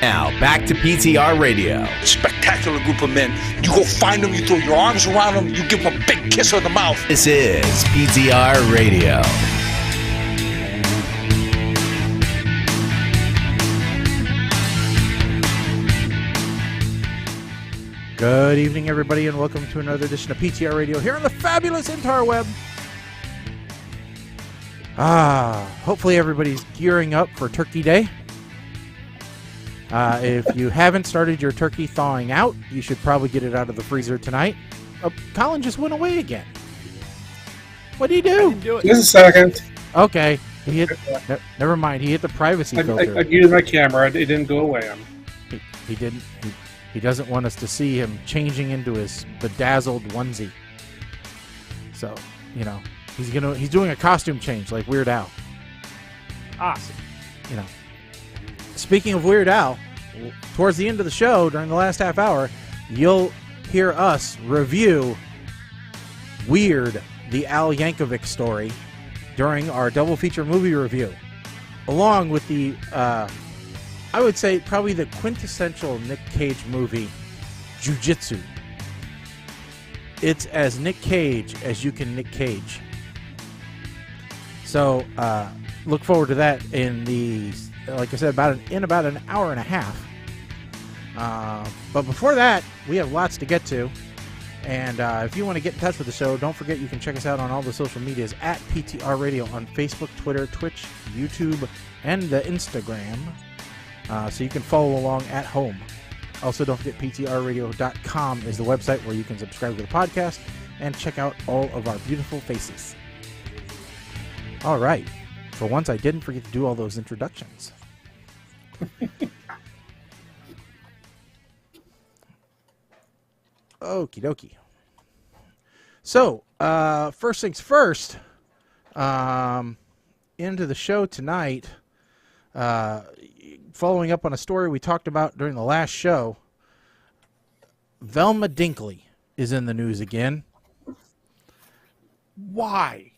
Now, back to PTR Radio. Spectacular group of men. You go find them, you throw your arms around them, you give them a big kiss on the mouth. This is PTR Radio. Good evening, everybody, and welcome to another edition of PTR Radio here on the fabulous interweb. Hopefully everybody's gearing up for Turkey Day. If you haven't started your turkey thawing out, you should probably get it out of the freezer tonight. Colin just went away again. What did he do? Just a second. Okay. He hit, never mind. He hit the privacy filter. I used my camera. It didn't go away. He didn't. He doesn't want us to see him changing into his bedazzled onesie. So, you know, he's doing a costume change like Weird Al. Awesome. You know. Speaking of Weird Al, towards the end of the show, during the last half hour, you'll hear us review Weird, the Al Yankovic story, during our double feature movie review, along with the, I would say, probably the quintessential Nick Cage movie, Jiu-Jitsu. It's as Nick Cage as you can Nick Cage. So, look forward to that in the... like I said, in about an hour and a half. But before that, we have lots to get to. And if you want to get in touch with the show, don't forget you can check us out on all the social medias at PTR Radio on Facebook, Twitter, Twitch, YouTube, and the Instagram. So you can follow along at home. Also, don't forget PTRradio.com is the website where you can subscribe to the podcast and check out all of our beautiful faces. All right. For once, I didn't forget to do all those introductions. Okie dokie. So, first things first, into the show tonight, following up on a story we talked about during the last show, Velma Dinkley is in the news again. Why?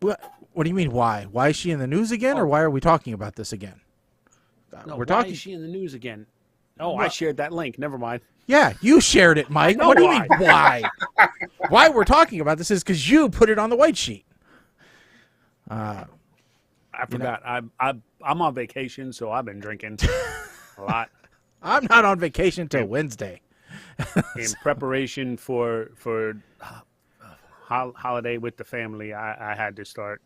What do you mean, why? Why is she in the news again, or why are we talking about this again? Why is she in the news again? Oh, I shared that link. Never mind. Yeah, you shared it, Mike. What do you mean, why? Why we're talking about this is because you put it on the white sheet. I forgot. I'm on vacation, so I've been drinking a lot. I'm not on vacation till Wednesday. In preparation for holiday with the family, I had to start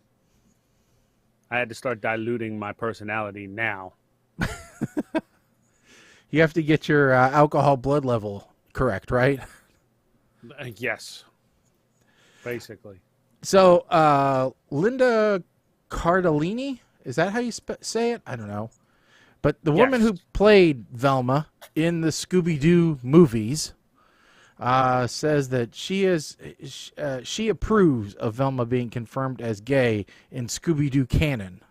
diluting my personality now. You have to get your alcohol blood level correct, right? Yes. Basically. So, Linda Cardellini, is that how you say it? I don't know. But the woman who played Velma in the Scooby-Doo movies says that she approves of Velma being confirmed as gay in Scooby-Doo canon.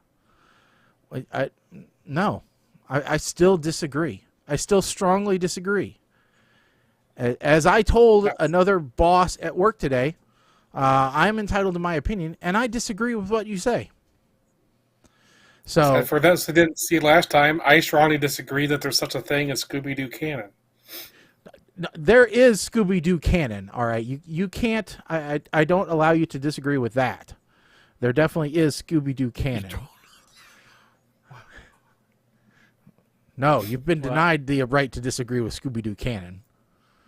No, I still disagree. I still strongly disagree. As I told another boss at work today, I'm entitled to my opinion, and I disagree with what you say. So for those who didn't see last time, I strongly disagree that there's such a thing as Scooby-Doo canon. There is Scooby-Doo canon, all right? You can't... I don't allow you to disagree with that. There definitely is Scooby-Doo canon. No, you've been denied the right to disagree with Scooby-Doo canon.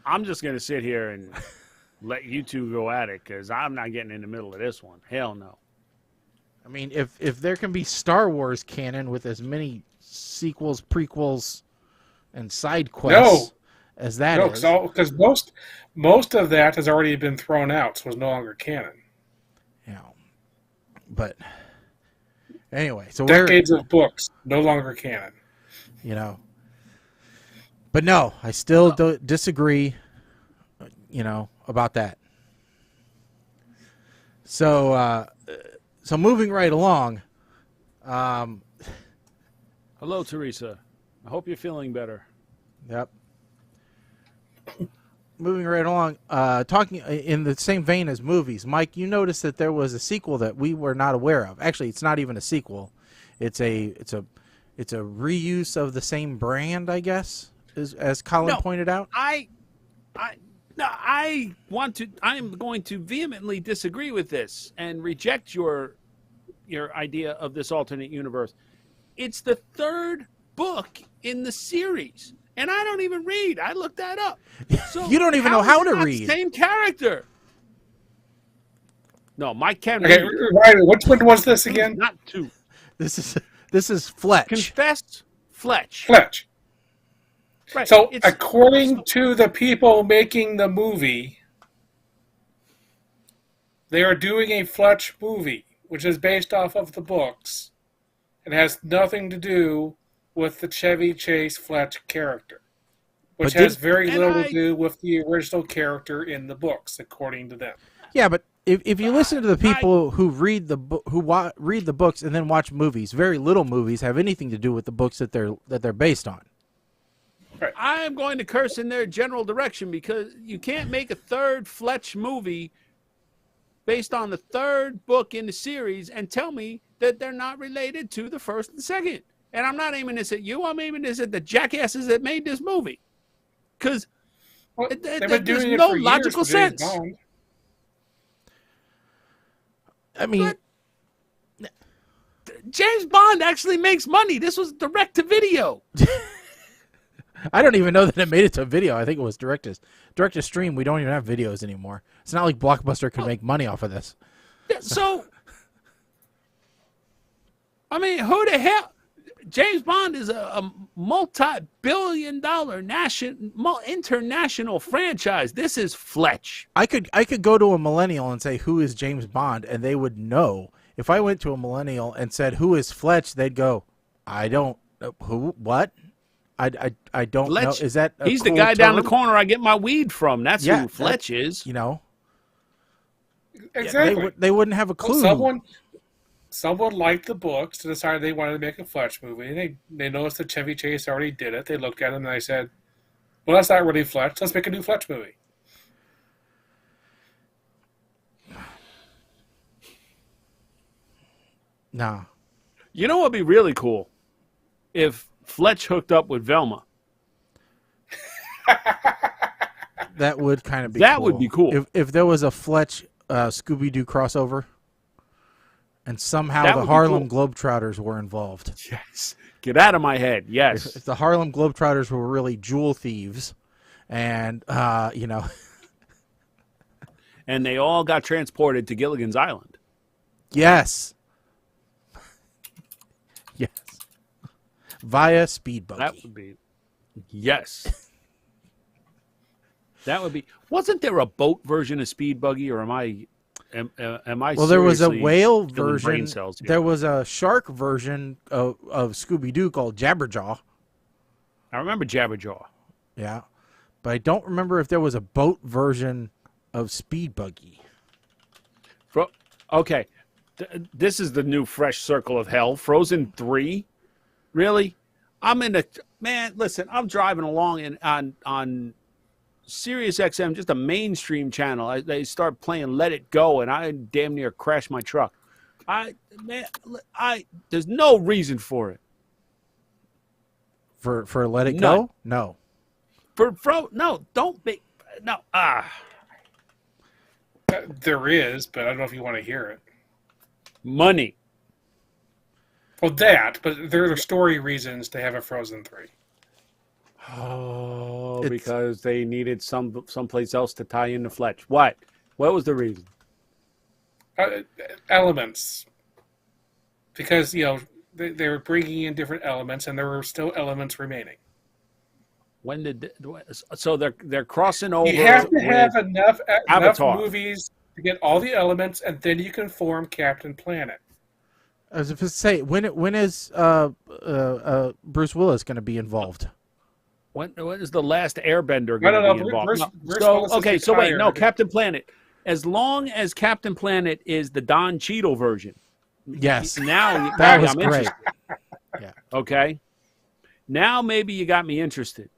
I'm just going to sit here and let you two go at it, because I'm not getting in the middle of this one. Hell no. I mean, if there can be Star Wars canon with as many sequels, prequels, and side quests as that is... No, because most of that has already been thrown out, so it's no longer canon. You know, but anyway, so decades of books, no longer canon. You know, but no, I still disagree, you know, about that. So, so moving right along. Hello, Teresa. I hope you're feeling better. Yep. Moving right along, talking in the same vein as movies, Mike, you noticed that there was a sequel that we were not aware of. Actually, it's not even a sequel. It's a it's a reuse of the same brand, I guess, as Colin pointed out. I am going to vehemently disagree with this and reject your idea of this alternate universe. It's the third book in the series, and I don't even read. I looked that up. So you don't even know how to read. Same character. No, Mike can Okay, read. Ryan, which one was this again? Not two. This is Fletch. Confess Fletch. Fletch. Right. So, according to the people making the movie, they are doing a Fletch movie, which is based off of the books. It has nothing to do with the Chevy Chase Fletch character, which has very little to do with the original character in the books, according to them. Yeah, but if you listen to the people who read the read the books and then watch movies, very little movies have anything to do with the books that they're based on. Right. I am going to curse in their general direction because you can't make a third Fletch movie based on the third book in the series and tell me that they're not related to the first and second. And I'm not aiming this at you. I'm aiming this at the jackasses that made this movie. Because there's no logical sense. I mean, James Bond actually makes money. This was direct to video. I don't even know that it made it to a video. I think it was direct to stream. We don't even have videos anymore. It's not like Blockbuster could make money off of this. So, I mean, who the hell? James Bond is a multi-billion-dollar international franchise. This is Fletch. I could go to a millennial and say, who is James Bond? And they would know. If I went to a millennial and said, who is Fletch? They'd go, I don't, who, what? I don't Fletch, know. Is that he's cool the guy down the term? corner I get my weed from. That's who Fletch is. You know, Exactly. they wouldn't have a clue. Someone liked the books to decide they wanted to make a Fletch movie. And they noticed that Chevy Chase already did it. They looked at him and they said, well, that's not really Fletch. Let's make a new Fletch movie. Nah. You know what would be really cool? If Fletch hooked up with Velma. That would kind of be that cool. would be cool. If there was a Fletch Scooby-Doo crossover and somehow That the would be Harlem cool. Globetrotters were involved. Yes. Get out of my head. Yes. If the Harlem Globetrotters were really jewel thieves and, you know. And they all got transported to Gilligan's Island. Yes. Yes. Via speed buggy. That would be. Yes. That would be. Wasn't there a boat version of Speed Buggy, or am I? Well, there was a whale killing brain version. cells here? There was a shark version of Scooby-Doo called Jabberjaw. I remember Jabberjaw. Yeah. But I don't remember if there was a boat version of Speed Buggy. Okay. This is the new fresh circle of hell. Frozen 3? Really? I'm in a... Man, listen, I'm driving along on Sirius XM, just a mainstream channel. They start playing Let It Go, and I damn near crashed my truck. There's no reason for it. For Let It None. Go? No. No, don't be... No, There is, but I don't know if you want to hear it. Money. Well, but there are story reasons to have a Frozen 3. Oh, because they needed someplace else to tie into Fletch. What? What was the reason? Elements. Because, you know, they were bringing in different elements, and there were still elements remaining. When did so they're crossing over? You have to have enough movies to get all the elements, and then you can form Captain Planet. I was supposed to say, when is Bruce Willis going to be involved? When is the last Airbender going to be involved? Bruce Wait, no, Captain Planet. As long as Captain Planet is the Don Cheadle version. Yes. Now that was I'm great. interested. Yeah. Okay. Now maybe you got me interested.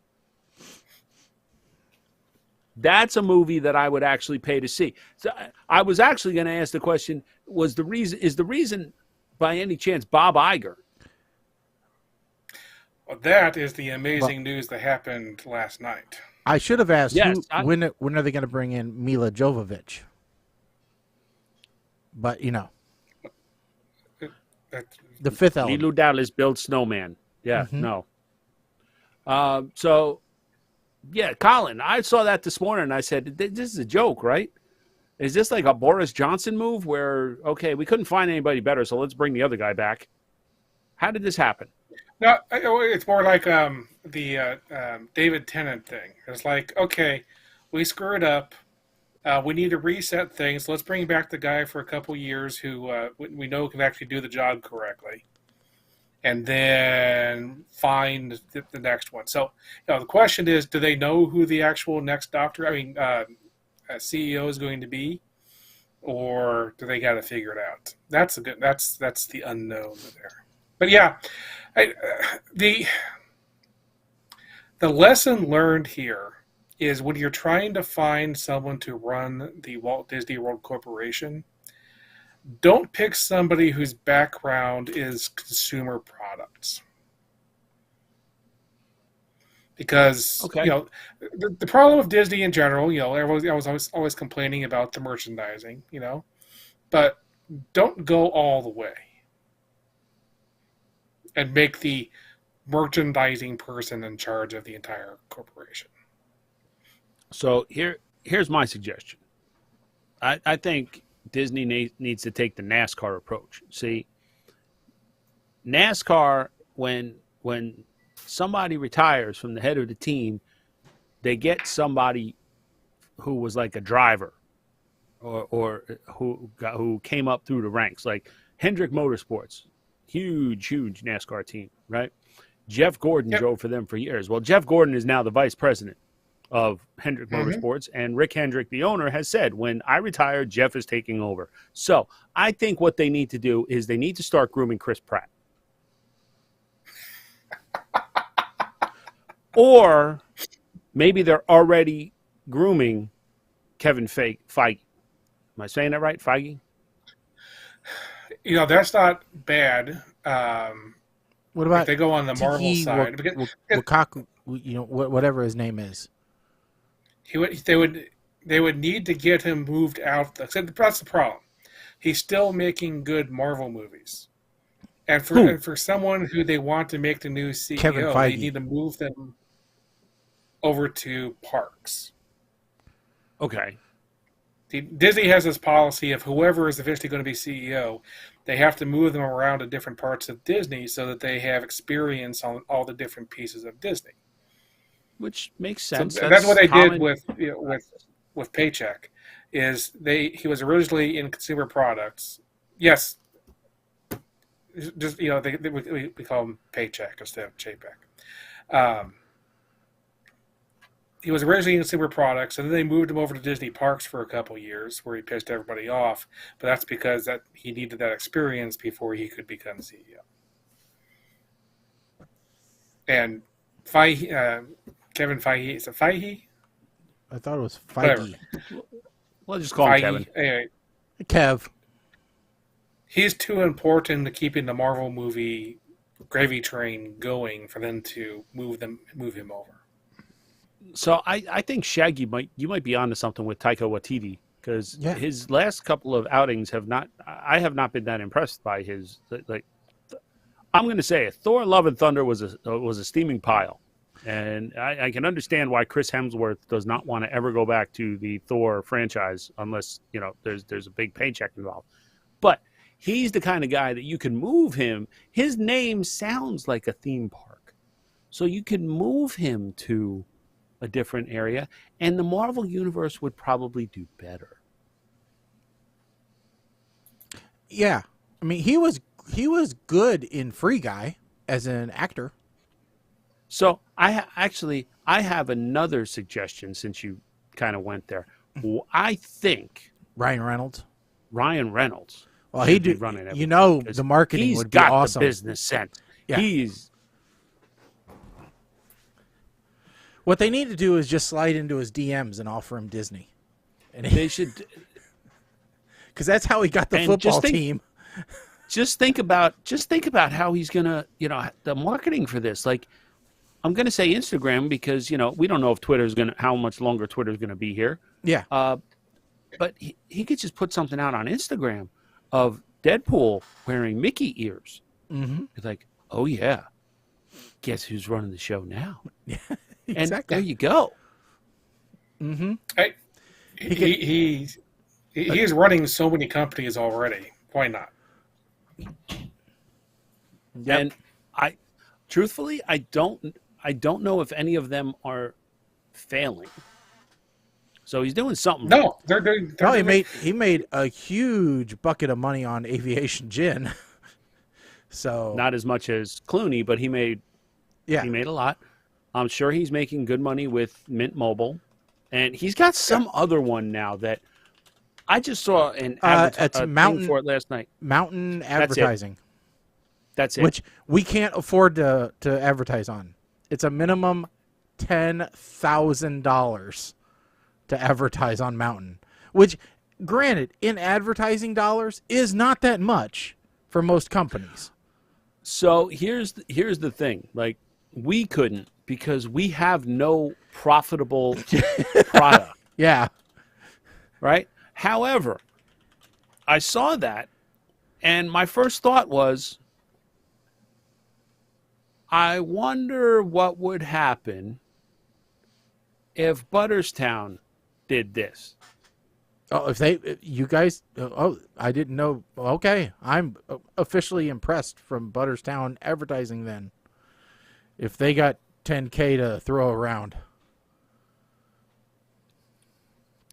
That's a movie that I would actually pay to see. So I was actually going to ask the question: is the reason by any chance Bob Iger? But that is the amazing news that happened last night. I should have asked Yes, when are they going to bring in Mila Jovovich? But the fifth element. Lilu Dallas build snowman. Yeah, no. So, yeah, Colin, I saw that this morning. And I said, this is a joke, right? Is this like a Boris Johnson move where, okay, we couldn't find anybody better, so let's bring the other guy back? How did this happen? No, it's more like the David Tennant thing. It's like, okay, we screwed up. We need to reset things. Let's bring back the guy for a couple years who we know can actually do the job correctly, and then find the next one. So, the question is, do they know who the actual next CEO is going to be, or do they got to figure it out? That's the unknown there. But yeah, the lesson learned here is when you're trying to find someone to run the Walt Disney World Corporation, don't pick somebody whose background is consumer products. Because, the problem with Disney in general, everyone's always complaining about the merchandising, but don't go all the way and make the merchandising person in charge of the entire corporation. So here's my suggestion. I think Disney needs to take the NASCAR approach. See, NASCAR, when somebody retires from the head of the team, they get somebody who was like a driver or who came up through the ranks, like Hendrick Motorsports, huge NASCAR team, right? Jeff Gordon drove for them for years. Well, Jeff Gordon is now the vice president of Hendrick Motorsports, and Rick Hendrick, the owner, has said, when I retire, Jeff is taking over. So I think what they need to do is they need to start grooming Chris Pratt. Or maybe they're already grooming Kevin Feige. Am I saying that right, Feige? That's not bad. What about if they go on the Marvel side? Lukaku, whatever his name is. They would need to get him moved out. That's the problem. He's still making good Marvel movies. And for someone who they want to make the new CEO, they need to move them over to parks. Okay. Disney has this policy of whoever is eventually going to be CEO, they have to move them around to different parts of Disney so that they have experience on all the different pieces of Disney. Which makes sense. So that's what they did with Paycheck. He was originally in consumer products. Yes. Just we call him Paycheck instead of Chapek. He was originally in consumer products, and then they moved him over to Disney Parks for a couple years, where he pissed everybody off. But that's because he needed that experience before he could become CEO. And Kevin Feige, is it Feige? I thought it was Feige. We'll just call him Kevin. Anyway, Kev. He's too important to keeping the Marvel movie gravy train going for them to move him over. So I think Shaggy you might be onto something with Taika Waititi, because his last couple of outings I have not been that impressed by his, like, I'm going to say it. Thor: Love and Thunder was a steaming pile, and I can understand why Chris Hemsworth does not want to ever go back to the Thor franchise unless there's a big paycheck involved. But he's the kind of guy that you can move him. His name sounds like a theme park, so you can move him to a different area, and the Marvel universe would probably do better. Yeah, I mean, he was good in Free Guy as an actor. So I have another suggestion since you kind of went there. I think Ryan Reynolds. Well, he do running everything. The marketing would be awesome. He's got the business sense. Yeah. What they need to do is just slide into his DMs and offer him Disney. And they should, because that's how he got the football team. Just think about how he's gonna, the marketing for this. Like, I'm going to say Instagram because, we don't know if how much longer Twitter's going to be here. Yeah. But he could just put something out on Instagram of Deadpool wearing Mickey ears. Mm-hmm. It's like, oh, yeah. Guess who's running the show now? Yeah, and exactly. there you go. Mm-hmm. He is running so many companies already. Why not? Yep. And truthfully, I don't know if any of them are failing. So he's doing something. No, they're doing. No, he made a huge bucket of money on aviation gin. So Not as much as Clooney, but he made a lot. I'm sure he's making good money with Mint Mobile, and he's got some other one now that I just saw an thing for it last night. Mountain Advertising. That's it. Which we can't afford to advertise on. It's a minimum $10,000 to advertise on Mountain, which, granted, in advertising dollars is not that much for most companies. So here's the thing. Like, we couldn't because we have no profitable product. Yeah. Right? However, I saw that, and my first thought was, I wonder what would happen if Butterstown did this. Oh, you guys, I didn't know. Okay, I'm officially impressed from Butterstown Advertising then. If they got $10K to throw around.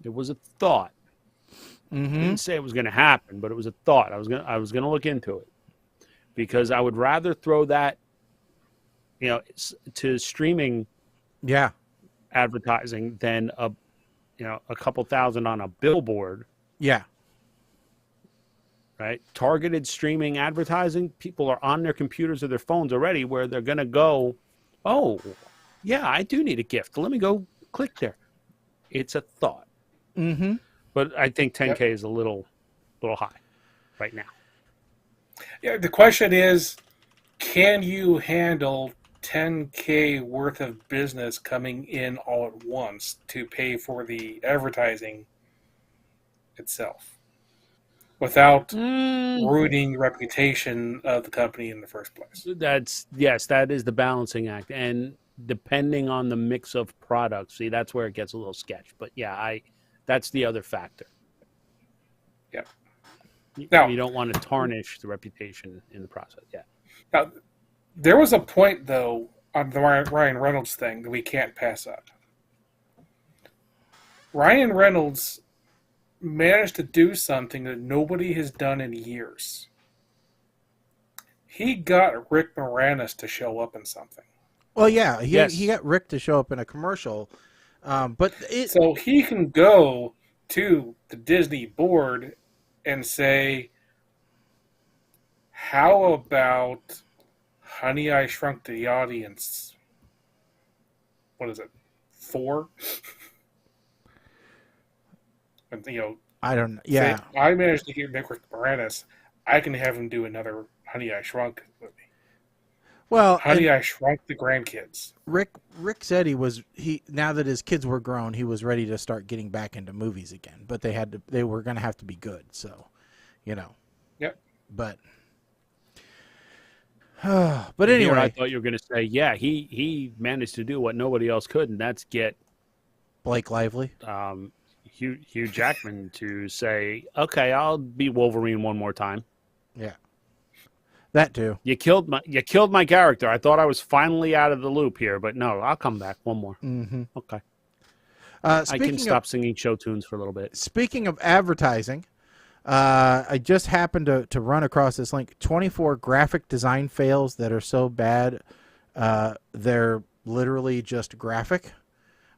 It was a thought. Mm-hmm. I didn't say it was going to happen, but it was a thought. I was going to look into it because I would rather throw that, to streaming, advertising than a couple thousand on a billboard. Yeah. Right. Targeted streaming advertising. People are on their computers or their phones already, where they're going to go, oh, yeah, I do need a gift. Let me go click there. It's a thought. Mm-hmm. But I think 10K is a little high right now. Yeah, the question is, can you handle 10K worth of business coming in all at once to pay for the advertising itself without ruining the reputation of the company in the first place? That is the balancing act. And depending on the mix of products, see, that's where it gets a little sketch. But yeah, that's the other factor. Yeah. Now, you don't want to tarnish the reputation in the process. Yeah. Now, there was a point, though, on the Ryan Reynolds thing that we can't pass up. Ryan Reynolds managed to do something that nobody has done in years. He got Rick Moranis to show up in something. Well, yeah, he got Rick to show up in a commercial. So he can go to the Disney board and say, how about Honey, I Shrunk the Audience? What is it? 4? And, I don't know. Yeah. Say, I managed to get Rick Moranis. I can have him do another Honey, I Shrunk movie. Well, Honey, I Shrunk the Grandkids. Rick said now that his kids were grown, he was ready to start getting back into movies again. But they were going to have to be good. So, Yep. But anyway, Here I thought you were going to say, yeah, he managed to do what nobody else could, and that's get Blake Lively, Hugh Jackman to say, okay, I'll be Wolverine one more time. Yeah. That too. You killed my character. I thought I was finally out of the loop here, but no, I'll come back one more. Mm-hmm. Okay. I can stop singing show tunes for a little bit. Speaking of advertising, I just happened to run across this link: 24 graphic design fails that are so bad they're literally just graphic.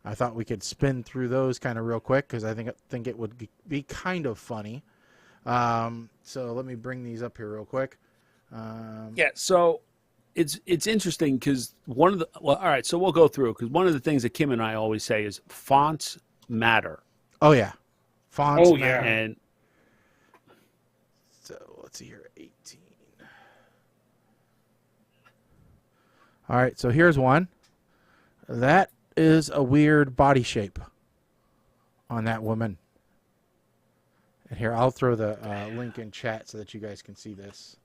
I thought we could spin through those kind of real quick because I think it would be kind of funny. So let me bring these up here real quick. So it's interesting because all right, so we'll go through because one of the things that Kim and I always say is fonts matter. Oh yeah, fonts matter. Yeah. And so let's see here, 18. All right, so here's one. That is a weird body shape on that woman. And here, I'll throw the link in chat so that you guys can see this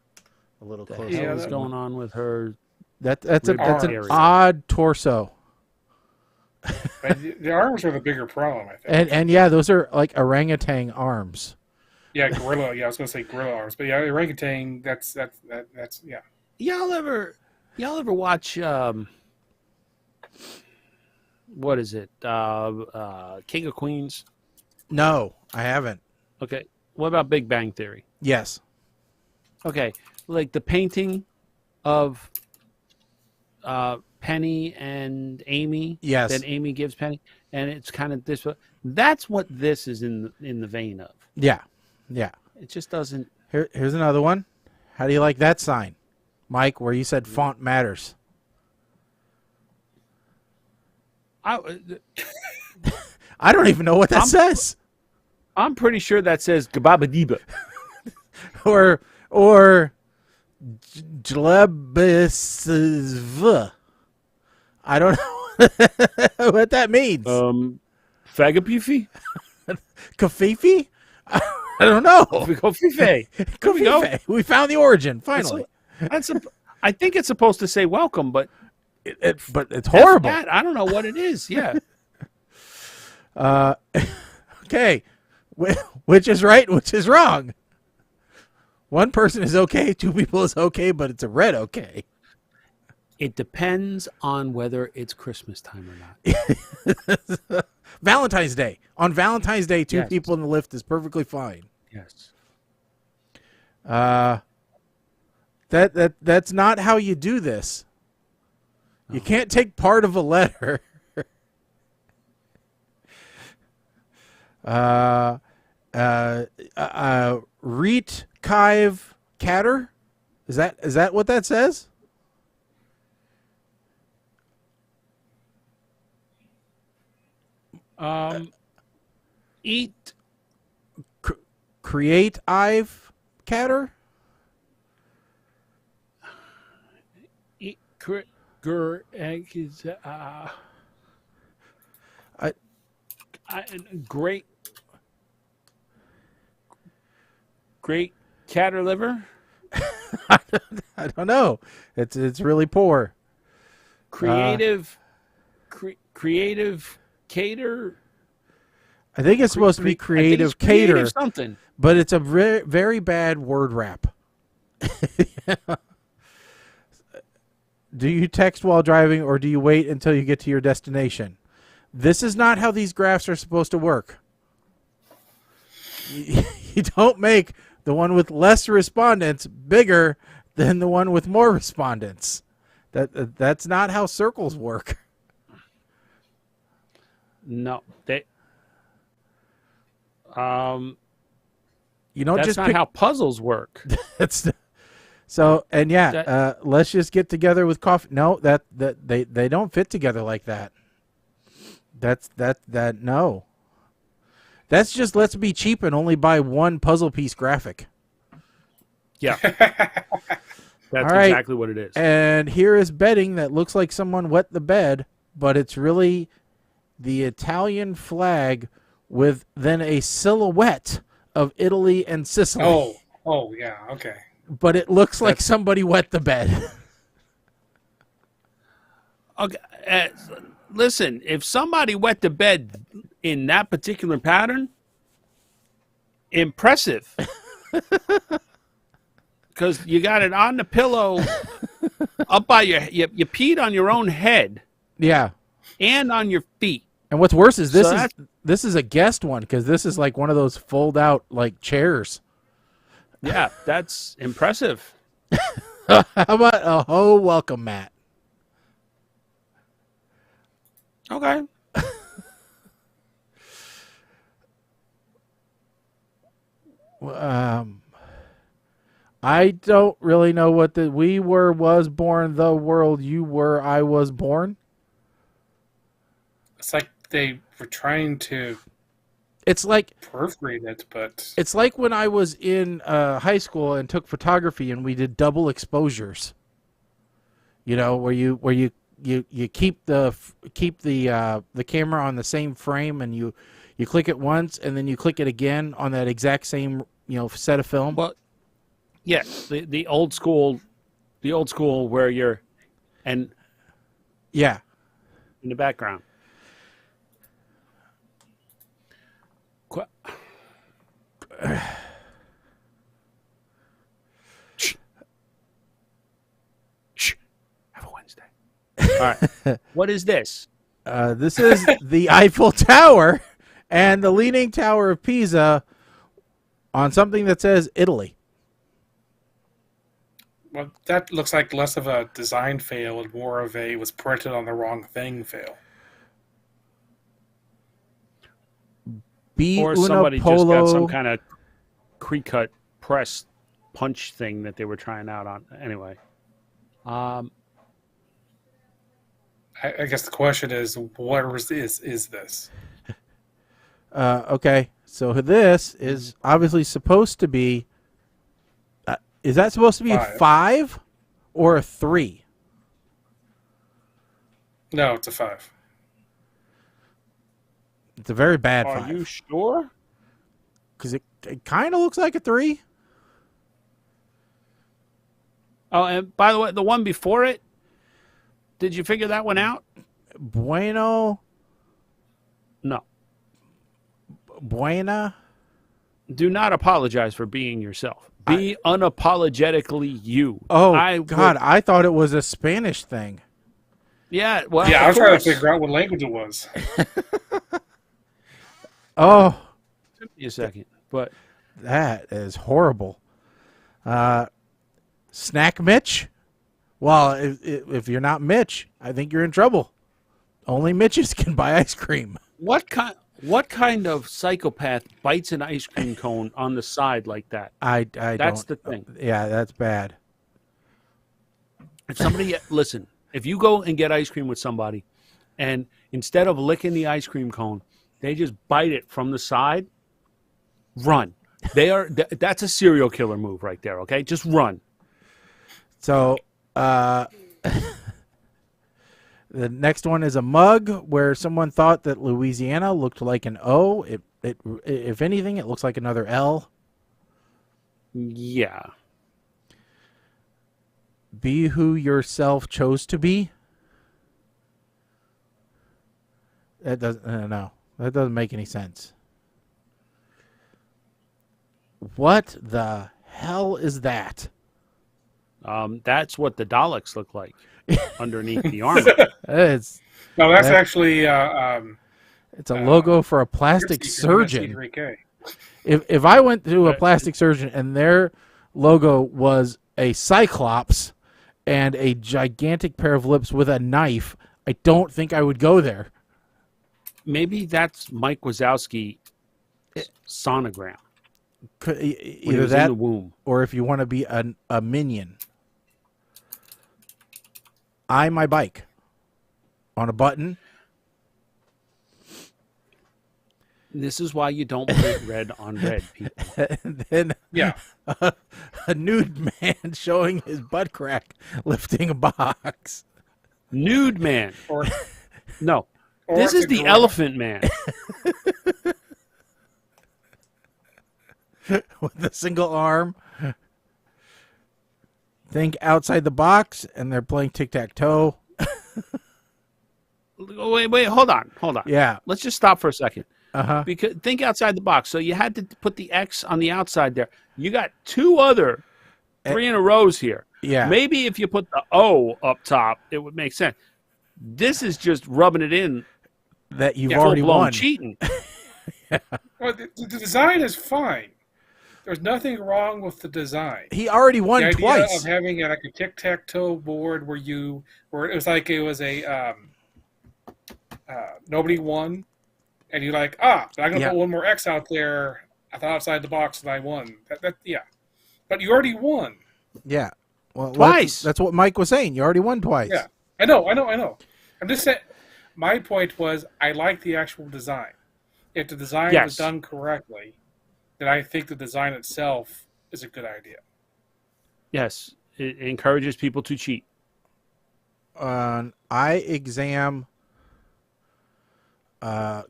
a little closer. Yeah, what's going on with her? That's an area. odd torso. The arms are the bigger problem, I think. And yeah, those are like orangutan arms. Yeah, gorilla. Yeah, I was gonna say gorilla arms, but yeah, orangutan. That's yeah. Y'all ever watch what is it? King of Queens? No, I haven't. Okay. What about Big Bang Theory? Yes. Okay. Like the painting of Penny and Amy. Yes. That Amy gives Penny, and it's kind of this. That's what this is in the vein of. Yeah. Yeah. It just doesn't. Here's another one. How do you like that sign, Mike, where you said font matters? I don't even know what that says. I'm pretty sure that says Gababadiba. or Jlebisv. I don't know what that means. Fagapifi? Kafifi? I don't know. Kofife. Kafife. We found the origin, finally. I think it's supposed to say welcome, but but it's horrible. I don't know what it is. Yeah. Okay. Which is right, which is wrong. One person is okay, two people is okay, but it's a red okay. It depends on whether it's Christmas time or not. Valentine's Day. On Valentine's Day, two Yes. people in the lift is perfectly fine. Yes. That's not how you do this. You can't take part of a letter. Reet Kive Catter? Is that what that says? Eat. Create Ive Catter? Eat. Great catter liver. I don't know. It's really poor. Creative cater. I think it's supposed to be creative cater, Creative something. but it's a very bad word wrap. Do you text while driving, or do you wait until you get to your destination? This is not how these graphs are supposed to work. You don't make the one with less respondents bigger than the one with more respondents. That's not how circles work. No, they. You don't That's just not pick, how puzzles work. that's so. And yeah, let's just get together with coffee. No, that they don't fit together like that. No. That's just let's be cheap and only buy one puzzle piece graphic. Yeah. That's All right. exactly what it is. And here is bedding that looks like someone wet the bed, but it's really the Italian flag with then a silhouette of Italy and Sicily. Oh, yeah, okay. But it looks like somebody wet the bed. Okay, listen, if somebody wet the bed in that particular pattern, impressive. Because you got it on the pillow, up by you peed on your own head. Yeah. And on your feet. And what's worse is So this is a guest one, because this is like one of those fold out like chairs. Yeah, that's impressive. How about a welcome mat? Okay. I don't really know what the we were was born, the world you were, I was born. It's like they were trying to It's like proofread it, but it's like when I was in high school and took photography and we did double exposures. You know, where you you keep the camera on the same frame, and you click it once, and then you click it again on that exact same set of film. Well, yeah, the old school where you're in Yeah. the background. Have a Wednesday. All right. What is this? This is the Eiffel Tower and the Leaning Tower of Pisa on something that says Italy. Well, that looks like less of a design fail and more of a was printed on the wrong thing fail. B Or Una somebody Polo. just got some kind of pre-cut press punch thing that they were trying out on. Anyway. I guess the question is, what is this? Okay, so this is obviously supposed to be. Is that supposed to be a 5 or a 3? No, it's a 5. It's a very bad Are 5. you sure? Because it kind of looks like a 3. Oh, and by the way, the one before it, did you figure that one out? Bueno. No. Buena. Do not apologize for being yourself. Be unapologetically you. Oh, God, I thought it was a Spanish thing. Yeah, well, yeah, I of was trying course. to figure out what language it was. Oh, Give me a second, but that is horrible. Snack Mitch? Well, if you're not Mitch, I think you're in trouble. Only Mitches can buy ice cream. what kind of psychopath bites an ice cream cone on the side like that? That's the thing. Yeah, that's bad. If somebody listen, if you go and get ice cream with somebody, and instead of licking the ice cream cone, they just bite it from the side, run. That's a serial killer move right there. Okay, just run. So, the next one is a mug where someone thought that Louisiana looked like an O. If anything, it looks like another L. Yeah. Be who yourself chose to be. That doesn't. No, that doesn't make any sense. What the hell is that? That's what the Daleks look like underneath the armor. It's actually it's a logo for a plastic surgeon. C3K. If I went to a plastic surgeon and their logo was a cyclops and a gigantic pair of lips with a knife, I don't think I would go there. Maybe that's Mike Wazowski sonogram. Either was that, in the womb. or if you want to be a minion. My bike on a button. This is why you don't put red on red, people. And then a nude man showing his butt crack lifting a box. Nude man. No. Or This is a the gorilla. elephant man. With a single arm. Think outside the box, and they're playing tic-tac-toe. Wait, hold on. Yeah. Let's just stop for a second. Uh-huh. Because think outside the box. So you had to put the X on the outside there. You got 2 other 3 in a rows here. Yeah. Maybe if you put the O up top, it would make sense. This is just rubbing it in. That you've already full-blown won. cheating. Well, the design is fine. There's nothing wrong with the design. He already won The idea twice. of having like a tic-tac-toe board where it was like it was a nobody won, and you're like, but I'm gonna put one more X out there. I thought outside the box and I won. Yeah, but you already won. Yeah. Well, Twice. That's what Mike was saying. You already won twice. Yeah, I know. I'm just saying. My point was, I like the actual design. If the design was done correctly, then I think the design itself is a good idea. Yes. It encourages people to cheat. eye exam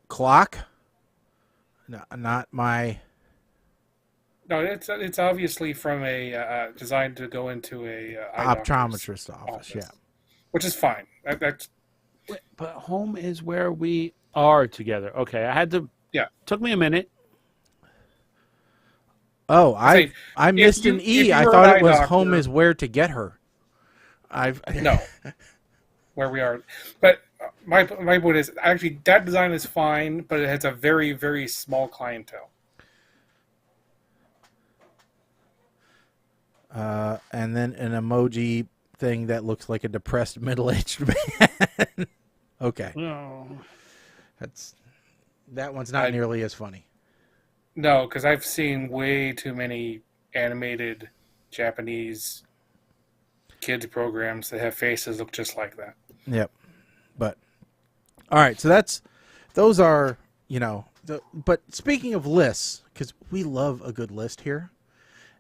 clock. No, not my. No, it's obviously from a designed to go into a eye optometrist office. Yeah, which is fine. That's But home is where we are together. Okay, I had to. Yeah. Took me a minute. Oh, I missed an E. I thought it was doctor, home is where to get her. No, where we are. But my point is actually that design is fine, but it has a very, very small clientele. And then an emoji thing that looks like a depressed middle-aged man. Okay, No. that one's not nearly as funny. No, because I've seen way too many animated Japanese kids programs that have faces look just like that. Yep. But all right, so those are, but speaking of lists, because we love a good list here,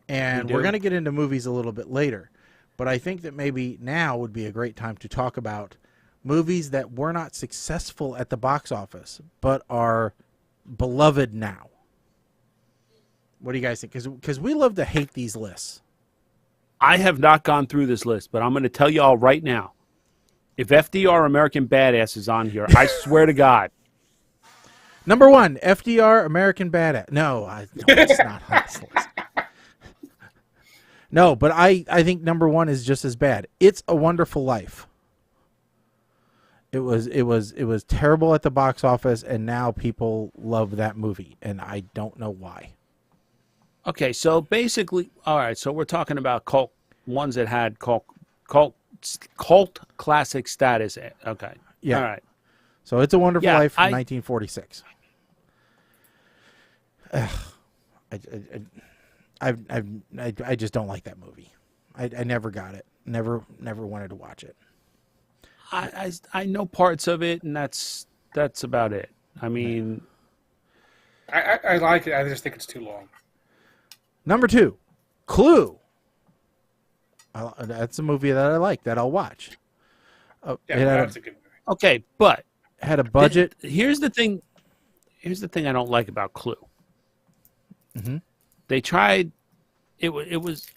and we're going to get into movies a little bit later, but I think that maybe now would be a great time to talk about movies that were not successful at the box office but are beloved now. What do you guys think? Because we love to hate these lists. I have not gone through this list, but I'm going to tell you all right now. If FDR American Badass is on here, I swear to God. Number 1, FDR American Badass. No, it's not on this list. No, but I think number 1 is just as bad. It's a Wonderful Life. It was terrible at the box office, and now people love that movie, and I don't know why. Okay, so basically, all right, so we're talking about cult ones that had cult classic status. Okay. Yeah. All right. So It's a Wonderful Life from 1946. I just don't like that movie. I never got it. Never wanted to watch it. I know parts of it, and that's about it. I mean, I like it. I just think it's too long. Number 2, Clue. That's a movie that I like, that I'll watch. Yeah, that's a good movie. Okay, but had a budget. Here's the thing I don't like about Clue. Mm-hmm. They tried. It was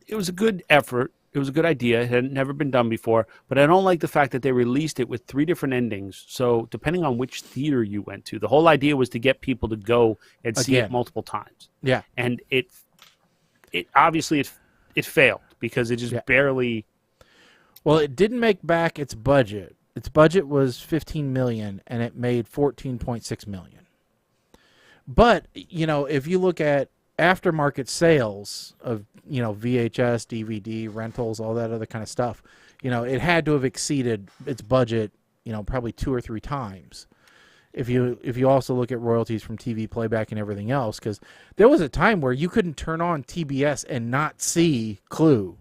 a good effort. It was a good idea. It had never been done before. But I don't like the fact that they released it with 3 different endings. So depending on which theater you went to, the whole idea was to get people to go and see it multiple times. Yeah. And it obviously it failed because it just barely. Well, it didn't make back its budget. Its budget was $15 million, and it made $14.6 million. But if you look at aftermarket sales of VHS, DVD, rentals, all that other kind of stuff, it had to have exceeded its budget, probably 2 or 3 times. If you also look at royalties from TV playback and everything else, because there was a time where you couldn't turn on TBS and not see Clue.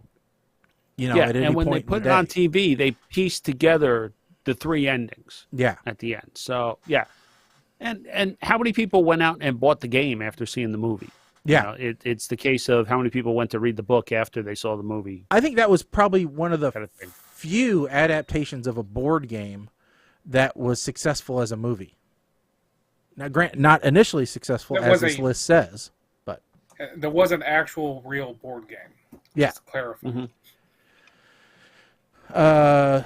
At any and when point they put in the it on day. TV, they pieced together the 3 endings. Yeah. At the end. So yeah, and how many people went out and bought the game after seeing the movie? Yeah, it's the case of how many people went to read the book after they saw the movie. I think that was probably one of the kind of thing. few adaptations of a board game that was successful as a movie. Now, not initially successful as this list says, but there was an actual real board game. Yeah. Just to clarify. Mm-hmm.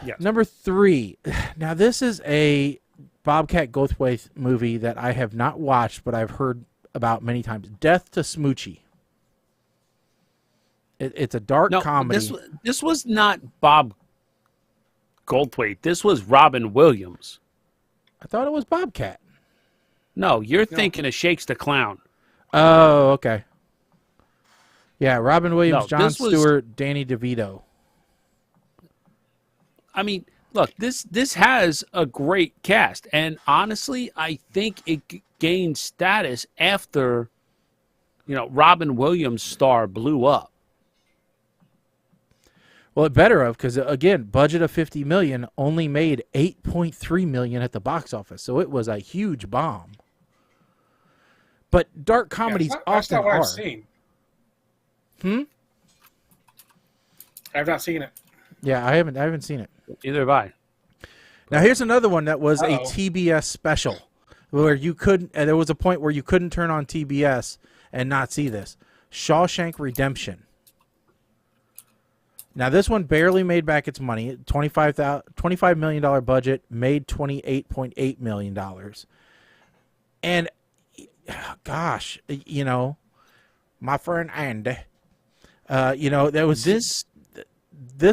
Yes. Number 3. Now, this is a Bobcat Goldthwait movie that I have not watched, but I've heard about many times. Death to Smoochie. It's a dark comedy. This was not Bob Goldthwait. This was Robin Williams. I thought it was Bobcat. No, you're thinking of Shakes the Clown. Oh, okay. Yeah, Robin Williams, No, Jon Stewart, Danny DeVito. I mean, look, this has a great cast, and honestly, I think it gained status after, Robin Williams' star blew up. Well, it better have, because again, budget of $50 million only made $8.3 million at the box office, so it was a huge bomb. But dark comedies that's often not what are. I've seen. I've not seen it. Yeah, I haven't seen it. Either have I. Now here's another one that was a Uh-oh. TBS special, where you couldn't. And there was a point where you couldn't turn on TBS and not see this. Shawshank Redemption. Now this one barely made back its money. $25 million budget, made $28.8 million. And gosh, you know, my friend Andy, you know, there was this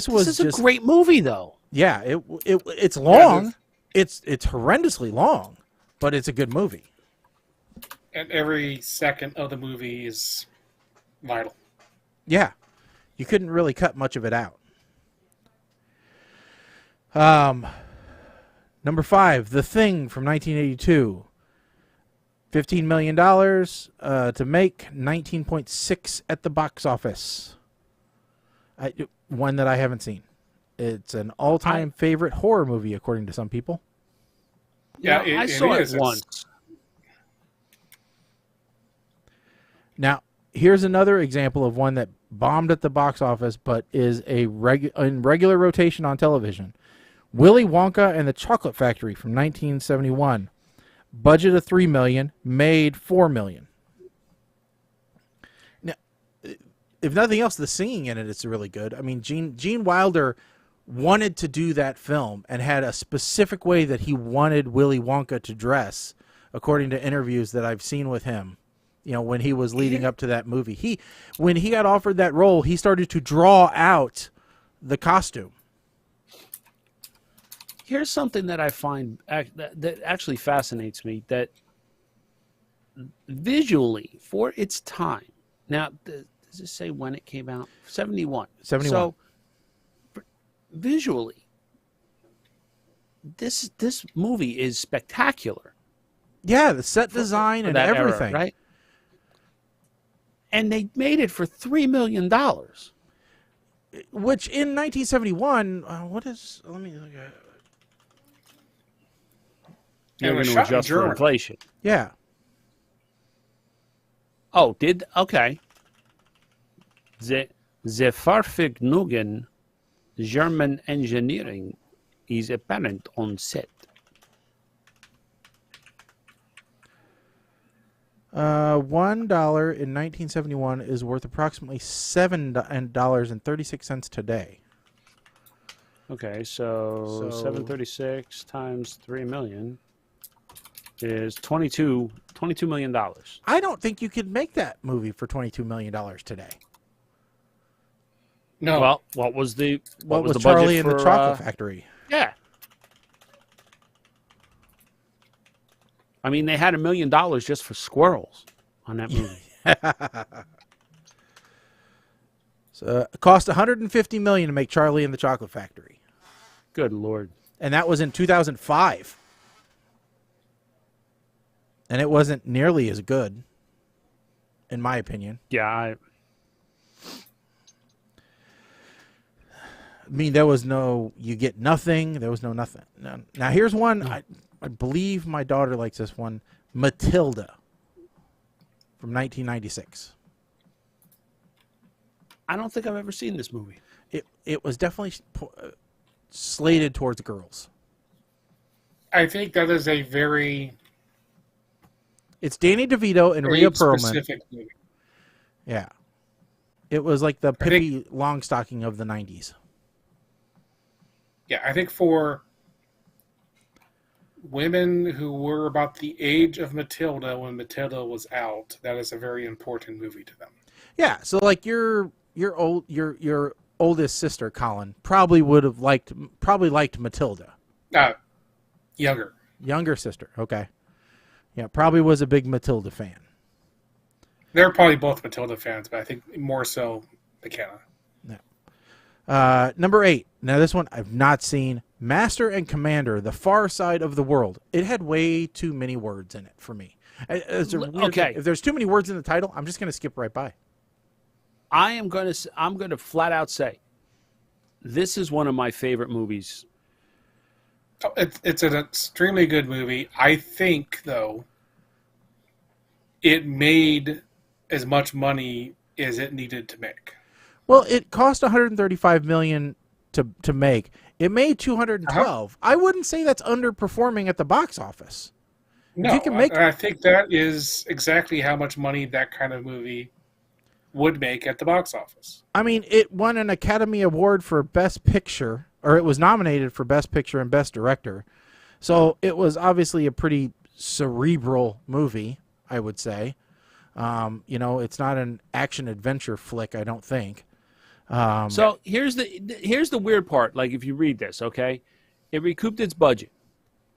was This is just a great movie, though. yeah. It's long. It's horrendously long, but it's a good movie. And every second of the movie is vital. Yeah, you couldn't really cut much of it out. Number 5, The Thing from 1982. $15 million to make, 19.6 at the box office. One that I haven't seen. It's an all-time favorite horror movie, according to some people. Yeah, You know, I it saw is. it once. Now, here's another example of one that bombed at the box office, but is in regular rotation on television. Willy Wonka and the Chocolate Factory from 1971. Budget of $3 million, made $4 million. Now, if nothing else, the singing in it is really good. I mean, Gene Wilder wanted to do that film and had a specific way that he wanted Willy Wonka to dress, according to interviews that I've seen with him. You know, when he was leading up to that movie, when he got offered that role, he started to draw out the costume. Here's something that I find that actually fascinates me, that visually, for its time. Now, does it say when it came out? 71. 71. So, visually, this movie is spectacular. Yeah, the set design for and that era, everything. right? And they made it for $3 million. Which in 1971, what is? Let me look at. You're It going was to shot in adjust for German. inflation. Yeah, Oh, okay. The Vergnügen German engineering is apparent on set. $1 in 1971 is worth approximately $7.36 today. Okay, so 736 times 3 million is $22 million. I don't think you could make that movie for $22 million today. No. Well, what was the What was the Charlie budget and the for, Chocolate Factory? Yeah. I mean, they had $1 million just for squirrels on that movie. So it cost $150 million to make Charlie and the Chocolate Factory, Good Lord. and that was in 2005. And it wasn't nearly as good, in my opinion. Yeah, I mean, there was no, you get nothing. There was no nothing. Now, here's one. I believe my daughter likes this one. Matilda from 1996. I don't think I've ever seen this movie. It was definitely slated towards girls. I think that is a very It's Danny DeVito and Rhea Perlman. specific movie. Yeah. It was like the Pippi Longstocking of the 90s. Yeah, I think for women who were about the age of Matilda when Matilda was out, that is a very important movie to them. Yeah, so like your oldest sister, Colin, probably liked Matilda. Younger. Younger sister, okay. Yeah, probably was a big Matilda fan. They're probably both Matilda fans, but I think more so McKenna. Number 8. Now this one I've not seen. Master and Commander: The Far Side of the World. It had way too many words in it for me. Okay. If there's too many words in the title, I'm just going to skip right by. I'm going to flat out say this is one of my favorite movies. It's an extremely good movie. I think, though, it made as much money as it needed to make. Well, it cost $135 million to make. It made 212. I wouldn't say that's underperforming at the box office. No, You can make. I think that is exactly how much money that kind of movie would make at the box office. I mean, it won an Academy Award for Best Picture, or it was nominated for Best Picture and Best Director. So it was obviously a pretty cerebral movie, I would say. It's not an action adventure flick, I don't think. So here's the weird part. Like, if you read this, okay, it recouped its budget.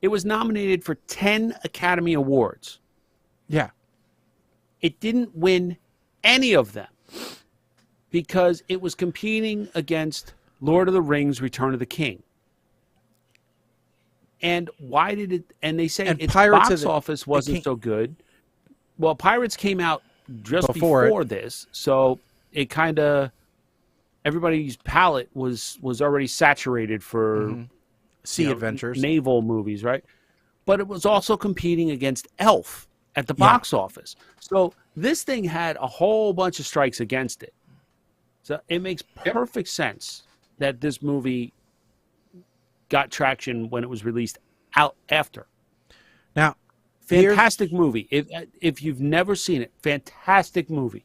It was nominated for 10 Academy Awards. Yeah. It didn't win any of them because it was competing against Lord of the Rings: Return of the King. And why did it? And they say its box office wasn't so good. Well, Pirates came out just before this, so it kind of everybody's palate was already saturated for sea adventures, naval movies, right? But it was also competing against Elf at the box office. So this thing had a whole bunch of strikes against it. So it makes perfect sense that this movie got traction when it was released out after. Now, fantastic movie. If you've never seen it, fantastic movie.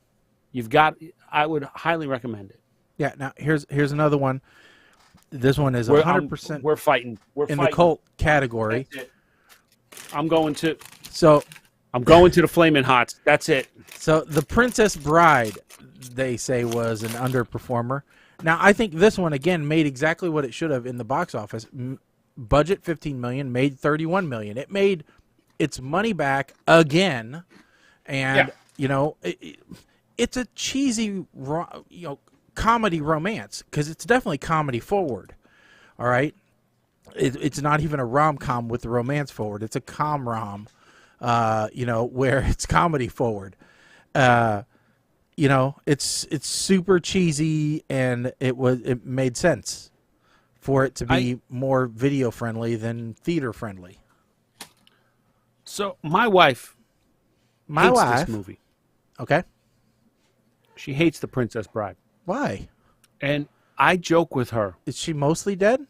I would highly recommend it. Yeah. Now here's another one. This one is 100%. We're fighting. The cult category. I'm going to the Flamin' Hots. That's it. So The Princess Bride, they say, was an underperformer. Now I think this one again made exactly what it should have in the box office. Budget $15 million, made $31 million. It made its money back again, and it's a cheesy, comedy romance, because it's definitely comedy forward. All right, it's not even a rom-com with the romance forward. It's a com-rom, where it's comedy forward. It's super cheesy, and it made sense for it to be more video friendly than theater friendly. So my wife hates this movie. Okay. She hates The Princess Bride. Why? And I joke with her. Is she mostly dead?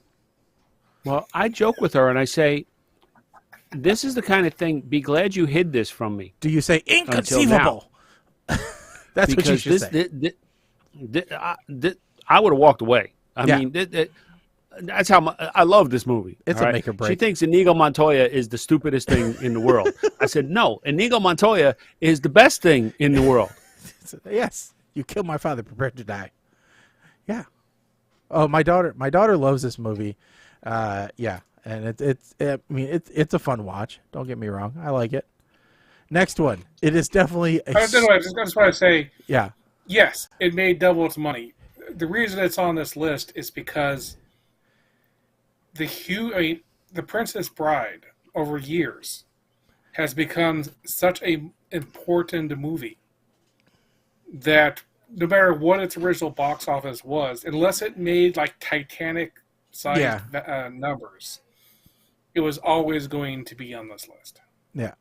Well, I joke with her and I say, this is the kind of thing, be glad you hid this from me. Do you say inconceivable? That's what you should say. I would have walked away. I mean, that's how I love this movie. It's a make or break. She thinks Inigo Montoya is the stupidest thing in the world. I said, no, Inigo Montoya is the best thing in the world. Yes. You killed my father, prepared to die. Yeah. Oh, my daughter loves this movie. And it's a fun watch. Don't get me wrong. I like it. Next one. It is definitely I just want to say, yeah. Yes, it made double its money. The reason it's on this list is because The Princess Bride over years has become such a important movie that no matter what its original box office was, unless it made like Titanic-sized numbers, it was always going to be on this list. Yeah.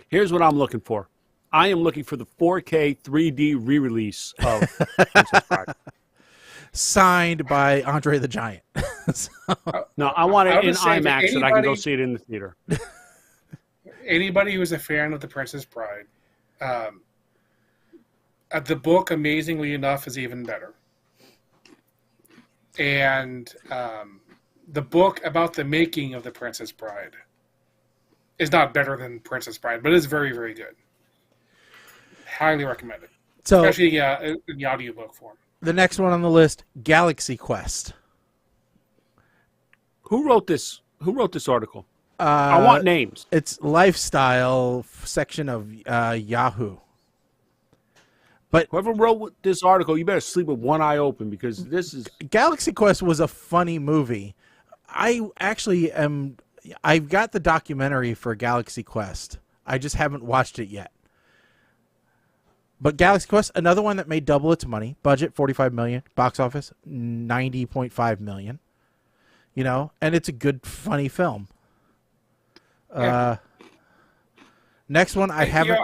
Here's what I'm looking for. I am looking for the 4K 3D re-release of Princess Bride. Signed by Andre the Giant. No, I want it in IMAX so I can go see it in the theater. Anybody who's a fan of The Princess Bride, the book, amazingly enough, is even better. And the book about the making of The Princess Bride is not better than Princess Bride, but it's very, very good. Highly recommend it. So, especially in the audiobook form. The next one on the list, Galaxy Quest. Who wrote this? Who wrote this article? I want names. It's lifestyle section of Yahoo. But whoever wrote this article, you better sleep with one eye open, because this is... Galaxy Quest was a funny movie. I've got the documentary for Galaxy Quest. I just haven't watched it yet. But Galaxy Quest, another one that made double its money. Budget $45 million, box office $90.5 million. And it's a good, funny film. Next one, I haven't.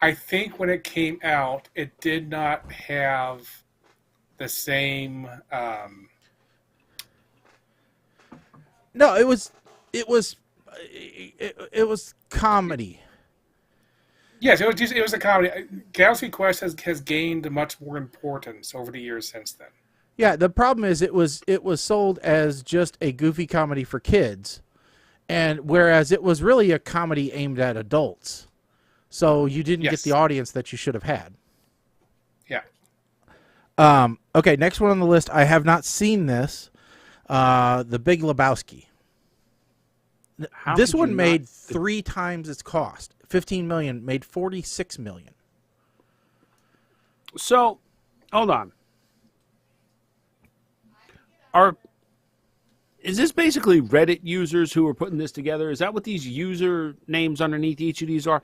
I think when it came out, it did not have the same No, it was comedy. Yes, it was a comedy. Galaxy Quest has gained much more importance over the years since then. Yeah, the problem is it was sold as just a goofy comedy for kids, and whereas it was really a comedy aimed at adults. So you didn't get the audience that you should have had. Yeah. Okay, next one on the list. I have not seen this. The Big Lebowski. This one made 3 times its cost. $15 million, made $46 million. So, hold on. Is this basically Reddit users who are putting this together? Is that what these user names underneath each of these are?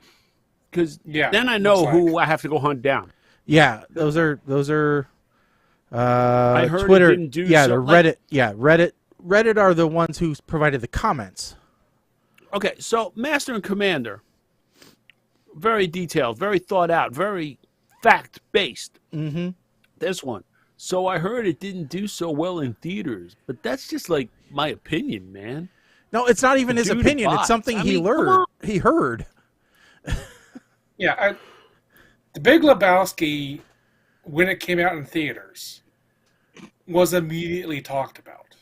Because then I know who I have to go hunt down. Yeah, those are. I heard Twitter. It didn't do yeah, so, the Reddit. Yeah, Reddit are the ones who provided the comments. Okay, so Master and Commander, very detailed, very thought out, very fact based. Mm-hmm. This one. So I heard it didn't do so well in theaters, but that's just like my opinion, man. No, it's not even his opinion. It's something he learned. He heard. Yeah, The Big Lebowski, when it came out in theaters, was immediately talked about.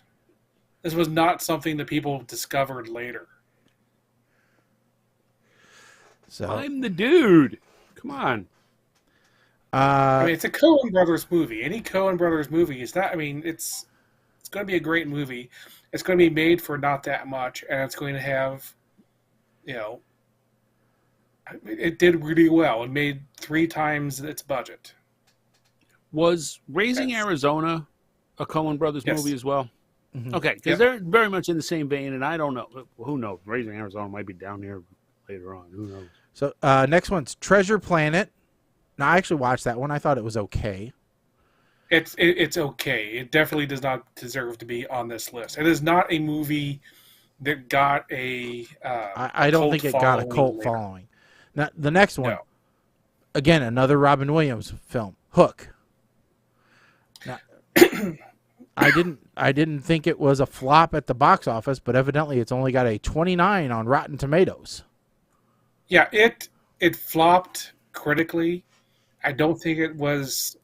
This was not something that people discovered later. So I'm the dude. Come on. I mean, it's a Coen Brothers movie. Any Coen Brothers movie is not. I mean, it's going to be a great movie. It's going to be made for not that much, and it's going to have, it did really well. It made 3 times its budget. Was Raising Arizona a Coen Brothers movie as well? Mm-hmm. Okay, because they're very much in the same vein, and I don't know. Who knows? Raising Arizona might be down here later on. Who knows? So next one's Treasure Planet. Now, I actually watched that one. I thought it was okay. It's okay. It definitely does not deserve to be on this list. It is not a movie that got a I don't think it got a cult following. Now, the next one, again, another Robin Williams film, Hook. Now, I didn't think it was a flop at the box office, but evidently it's only got a 29 on Rotten Tomatoes. Yeah, it flopped critically. I don't think it was.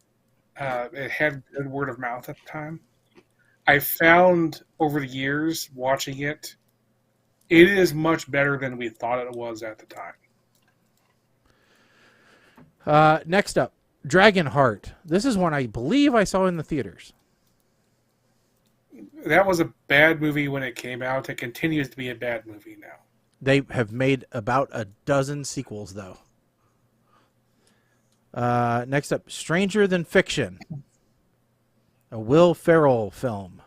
It had good word of mouth at the time. I found over the years watching it, it is much better than we thought it was at the time. Next up, Dragonheart. This is one I believe I saw in the theaters. That was a bad movie when it came out. It continues to be a bad movie now. They have made about a dozen sequels, though. Next up, Stranger Than Fiction, a Will Ferrell film.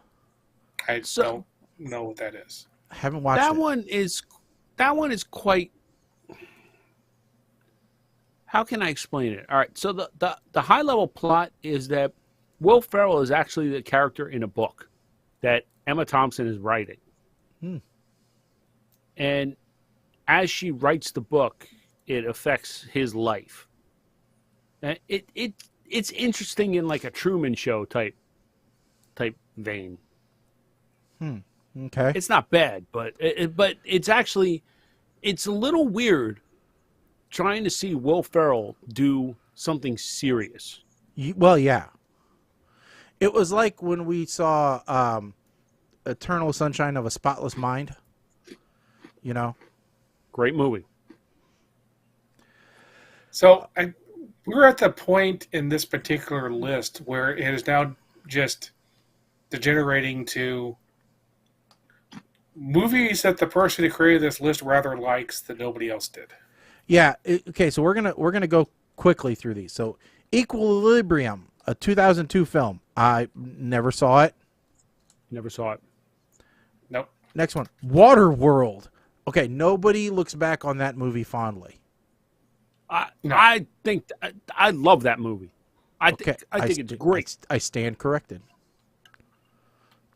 I don't know what that is. I haven't watched it. That one is quite. How can I explain it? All right, so the high level plot is that Will Ferrell is actually the character in a book that Emma Thompson is writing, and as she writes the book, it affects his life. It's interesting in like a Truman Show type vein. Okay. It's not bad, but it's actually it's a little weird trying to see Will Ferrell do something serious. Well, yeah. It was like when we saw Eternal Sunshine of a Spotless Mind. You know? Great movie. So we're at the point in this particular list where it is now just degenerating to movies that the person who created this list rather likes that nobody else did. Yeah. Okay. So we're gonna go quickly through these. So Equilibrium, a 2002 film. I never saw it. Never saw it. Nope. Next one, Waterworld. Okay. Nobody looks back on that movie fondly. I think I love that movie. I think it's great. I stand corrected.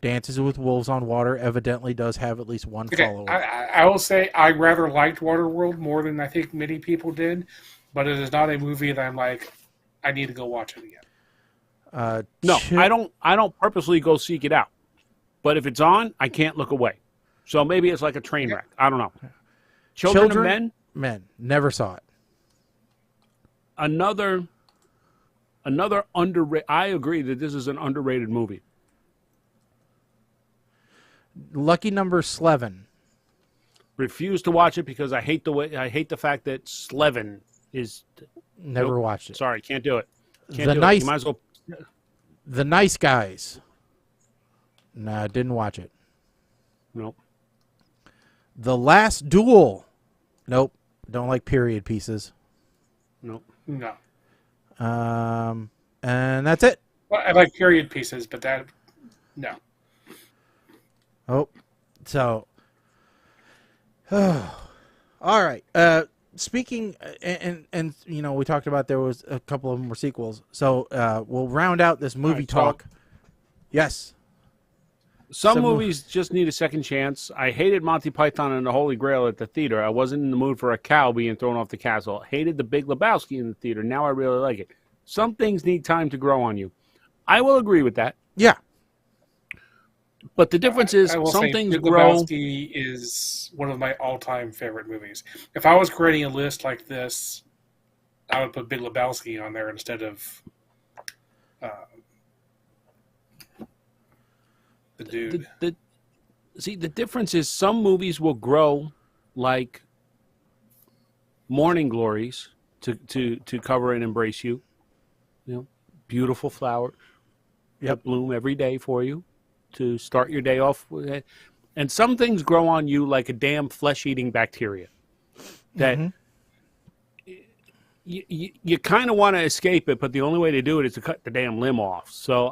Dances with Wolves on Water evidently does have at least one follower. I will say I rather liked Waterworld more than I think many people did, but it is not a movie that I'm like, I need to go watch it again. No, I don't purposely go seek it out. But if it's on, I can't look away. So maybe it's like a train wreck. I don't know. Children of Men? Men. Never saw it. Another underrated. I agree that this is an underrated movie. Lucky Number Slevin. Refuse to watch it because I hate the fact that Slevin is. Never watched it. Sorry, can't do it. Can't The do Nice- it. You might as well. The Nice Guys. Nah, didn't watch it. Nope. The Last Duel. Nope. Don't like period pieces. Nope. No. And that's it. Well, I like period pieces, but no. Oh, so. All right. Speaking and you know, we talked about there was a couple of them were sequels. So we'll round out this movie talk. Yes. Some movies just need a second chance. I hated Monty Python and the Holy Grail at the theater. I wasn't in the mood for a cow being thrown off the castle. Hated The Big Lebowski in the theater. Now I really like it. Some things need time to grow on you. I will agree with that. Yeah. But the difference is I will some say things Big grow. Lebowski is one of my all-time favorite movies. If I was creating a list like this, I would put Big Lebowski on there instead of the dude. See, the difference is some movies will grow like morning glories to cover and embrace you. You know, beautiful flowers that bloom every day for you to start your day off with it. And some things grow on you like a damn flesh-eating bacteria that you kind of want to escape it, but the only way to do it is to cut the damn limb off. So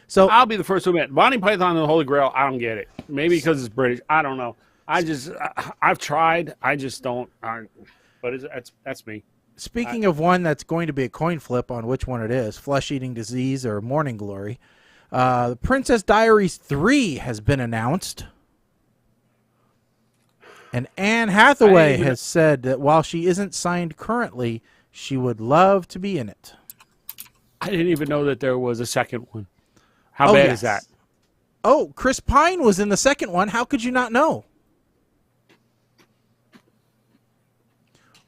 So I'll be the first to admit, Monty Python and the Holy Grail, I don't get it. Maybe because it's British. I don't know. I've tried. I just don't. But that's me. Speaking of one that's going to be a coin flip on which one it is, flesh-eating disease or morning glory, The Princess Diaries 3 has been announced. And Anne Hathaway has said that while she isn't signed currently, she would love to be in it. I didn't even know that there was a second one. How bad is that? Oh, Chris Pine was in the second one. How could you not know?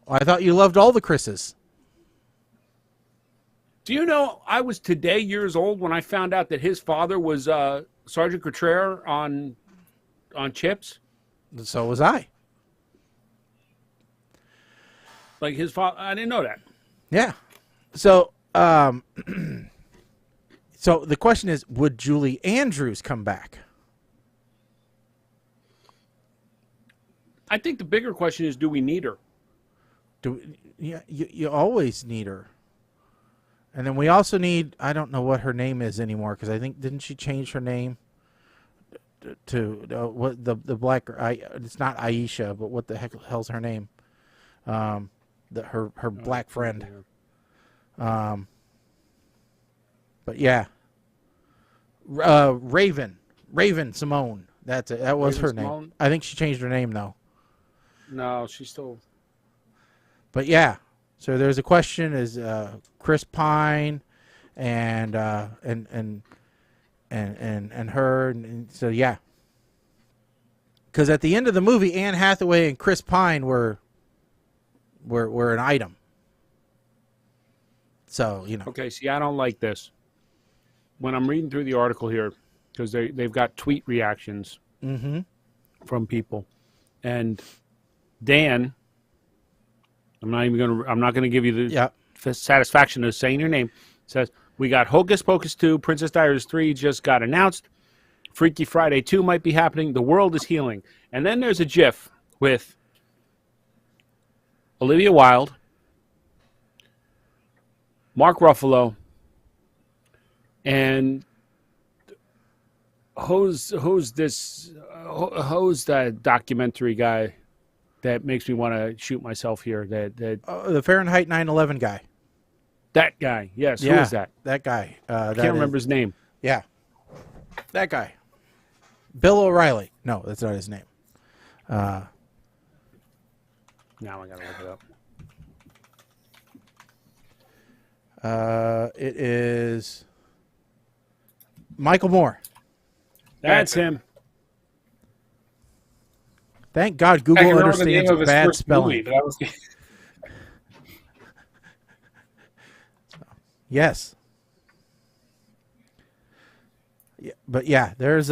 I thought you loved all the Chris's. Do you know I was today years old when I found out that his father was Sergeant Couture on Chips? So was I. Like his father, I didn't know that. Yeah. So, so the question is, would Julie Andrews come back? I think the bigger question is, do we need her? You always need her. And then we also need, I don't know what her name is anymore, because I think, didn't she change her name to what the black, it's not Aisha, but what the hell's her name? Her black friend. But yeah. Raven Simone. That's it. That was her Simone? name. I think she changed her name though. No, she's still. But yeah, so there's a question: is Chris Pine and her? And so yeah, because at the end of the movie, Anne Hathaway and Chris Pine were an item. So you know. Okay, see, I don't like this. When I'm reading through the article here, because they've got tweet reactions from people, and Dan, I'm not gonna give you the satisfaction of saying your name. Says we got Hocus Pocus 2, Princess Diaries 3 just got announced. Freaky Friday 2 might be happening. The world is healing, and then there's a GIF with Olivia Wilde, Mark Ruffalo, and who's that documentary guy that makes me want to shoot myself here? The Fahrenheit 9/11 guy. That guy, yes. Yeah, who is that? That guy. I can't remember his name. Yeah, that guy. Bill O'Reilly. No, that's not his name. Now I gotta look it up. It is Michael Moore. That's him. Thank God I Google can remember the name understands of his bad first spelling. movie, but that was Yes. Yeah, but yeah, there's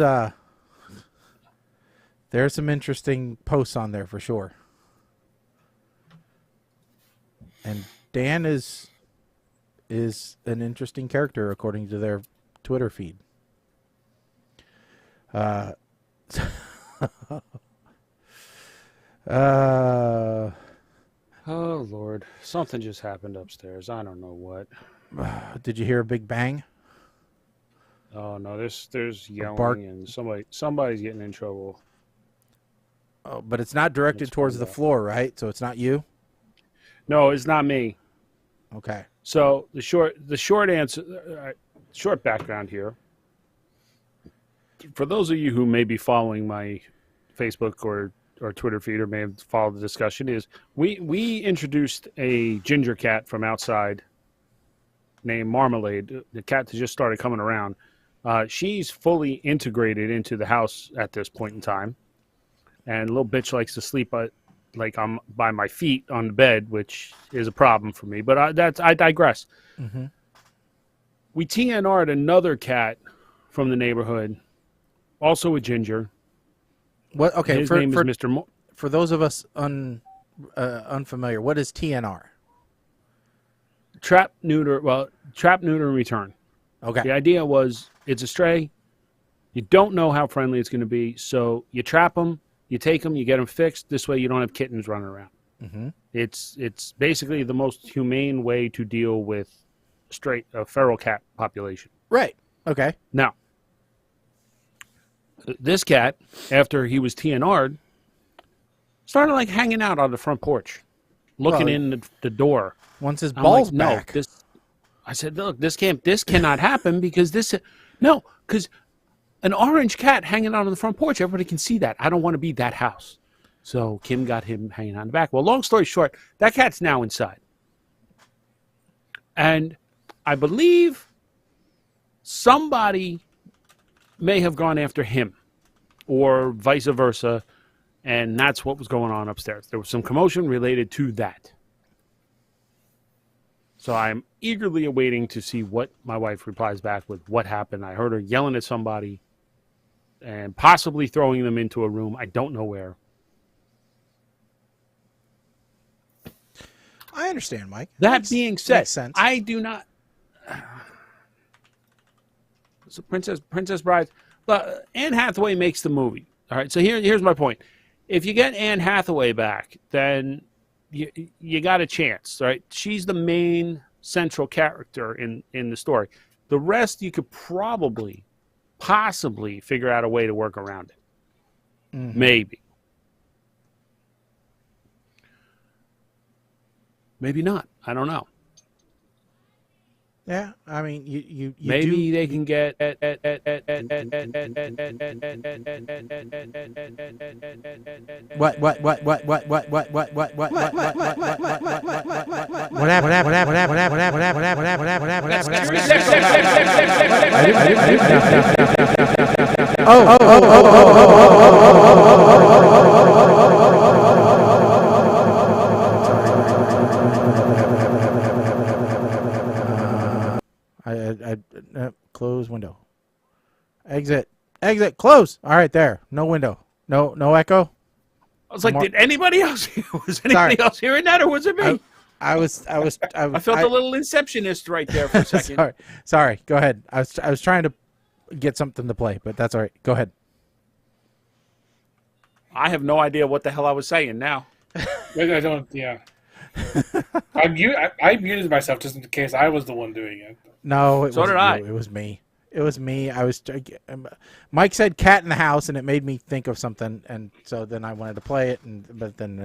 some interesting posts on there for sure. And Dan is an interesting character according to their Twitter feed. Oh Lord, something just happened upstairs. I don't know what. Did you hear a big bang? Oh no, there's yelling bark? and somebody's getting in trouble. Oh, but it's not directed Let's towards find the out. floor, right? So it's not you? No, it's not me. Okay. So the short answer, short background here. For those of you who may be following my Facebook or Twitter feed or may have followed the discussion, is we introduced a ginger cat from outside named Marmalade. The cat that just started coming around. She's fully integrated into the house at this point in time, and little bitch likes to sleep like I'm by my feet on the bed, which is a problem for me. But I digress. Mm-hmm. We TNR'd another cat from the neighborhood, also a ginger. What? Okay. His name is Mr. For those of us unfamiliar, what is TNR? Trap, neuter, and return. Okay. The idea was it's a stray. You don't know how friendly it's going to be, so you trap them, you take them, you get them fixed. This way you don't have kittens running around. Mm-hmm. It's basically the most humane way to deal with a feral cat population. Right. Okay. Now, this cat, after he was TNR'd, started like hanging out on the front porch, looking in the door. Once his I'm balls like, back. I said, look, this cannot happen because because an orange cat hanging out on the front porch, everybody can see that. I don't want to be that house. So Kim got him hanging on the back. Well, long story short, that cat's now inside. And I believe somebody may have gone after him or vice versa, and that's what was going on upstairs. There was some commotion related to that. So I'm eagerly awaiting to see what my wife replies back with what happened. I heard her yelling at somebody and possibly throwing them into a room. I don't know where. I understand, Mike. That being said, makes sense. I do not. So Princess Bride. Anne Hathaway makes the movie. All right. So here's my point. If you get Anne Hathaway back, then you got a chance, right? She's the main central character in the story. The rest you could possibly figure out a way to work around it. Mm-hmm. Maybe not. I don't know. Yeah, I mean, you maybe they can get what close window. Exit, close. All right, there. No window. No echo. I was like, did anybody else? Was anybody else hearing that, or was it me? I felt a little Inceptionist right there for a second. Sorry. Go ahead. I was trying to get something to play, but that's all right. Go ahead. I have no idea what the hell I was saying now. I don't. Yeah. I muted myself just in case I was the one doing it. No, It was me. It was me. Mike said "cat in the house," and it made me think of something, and so then I wanted to play it, but then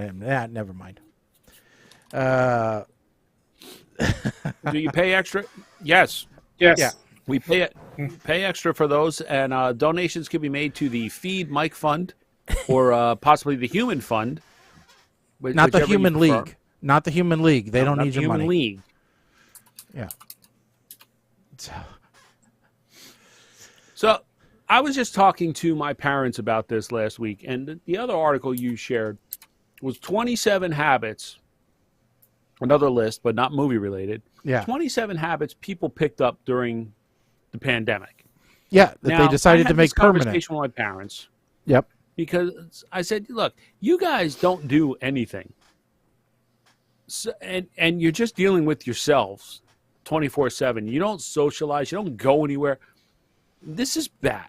never mind. Do you pay extra? Yes. Yes. Yeah. We pay extra for those, and donations can be made to the Feed Mike Fund or possibly the Human Fund. Not the Human League. Not the Human League. They don't need your money. Human League. Yeah. So I was just talking to my parents about this last week, and the other article you shared was 27 habits, another list, but not movie related. Yeah. 27 habits people picked up during the pandemic. Yeah, that Now, they decided I had to make this permanent. conversation with my parents Yep. because I said, look, you guys don't do anything. So, and you're just dealing with yourselves 24/7. You don't socialize. You don't go anywhere. This is bad.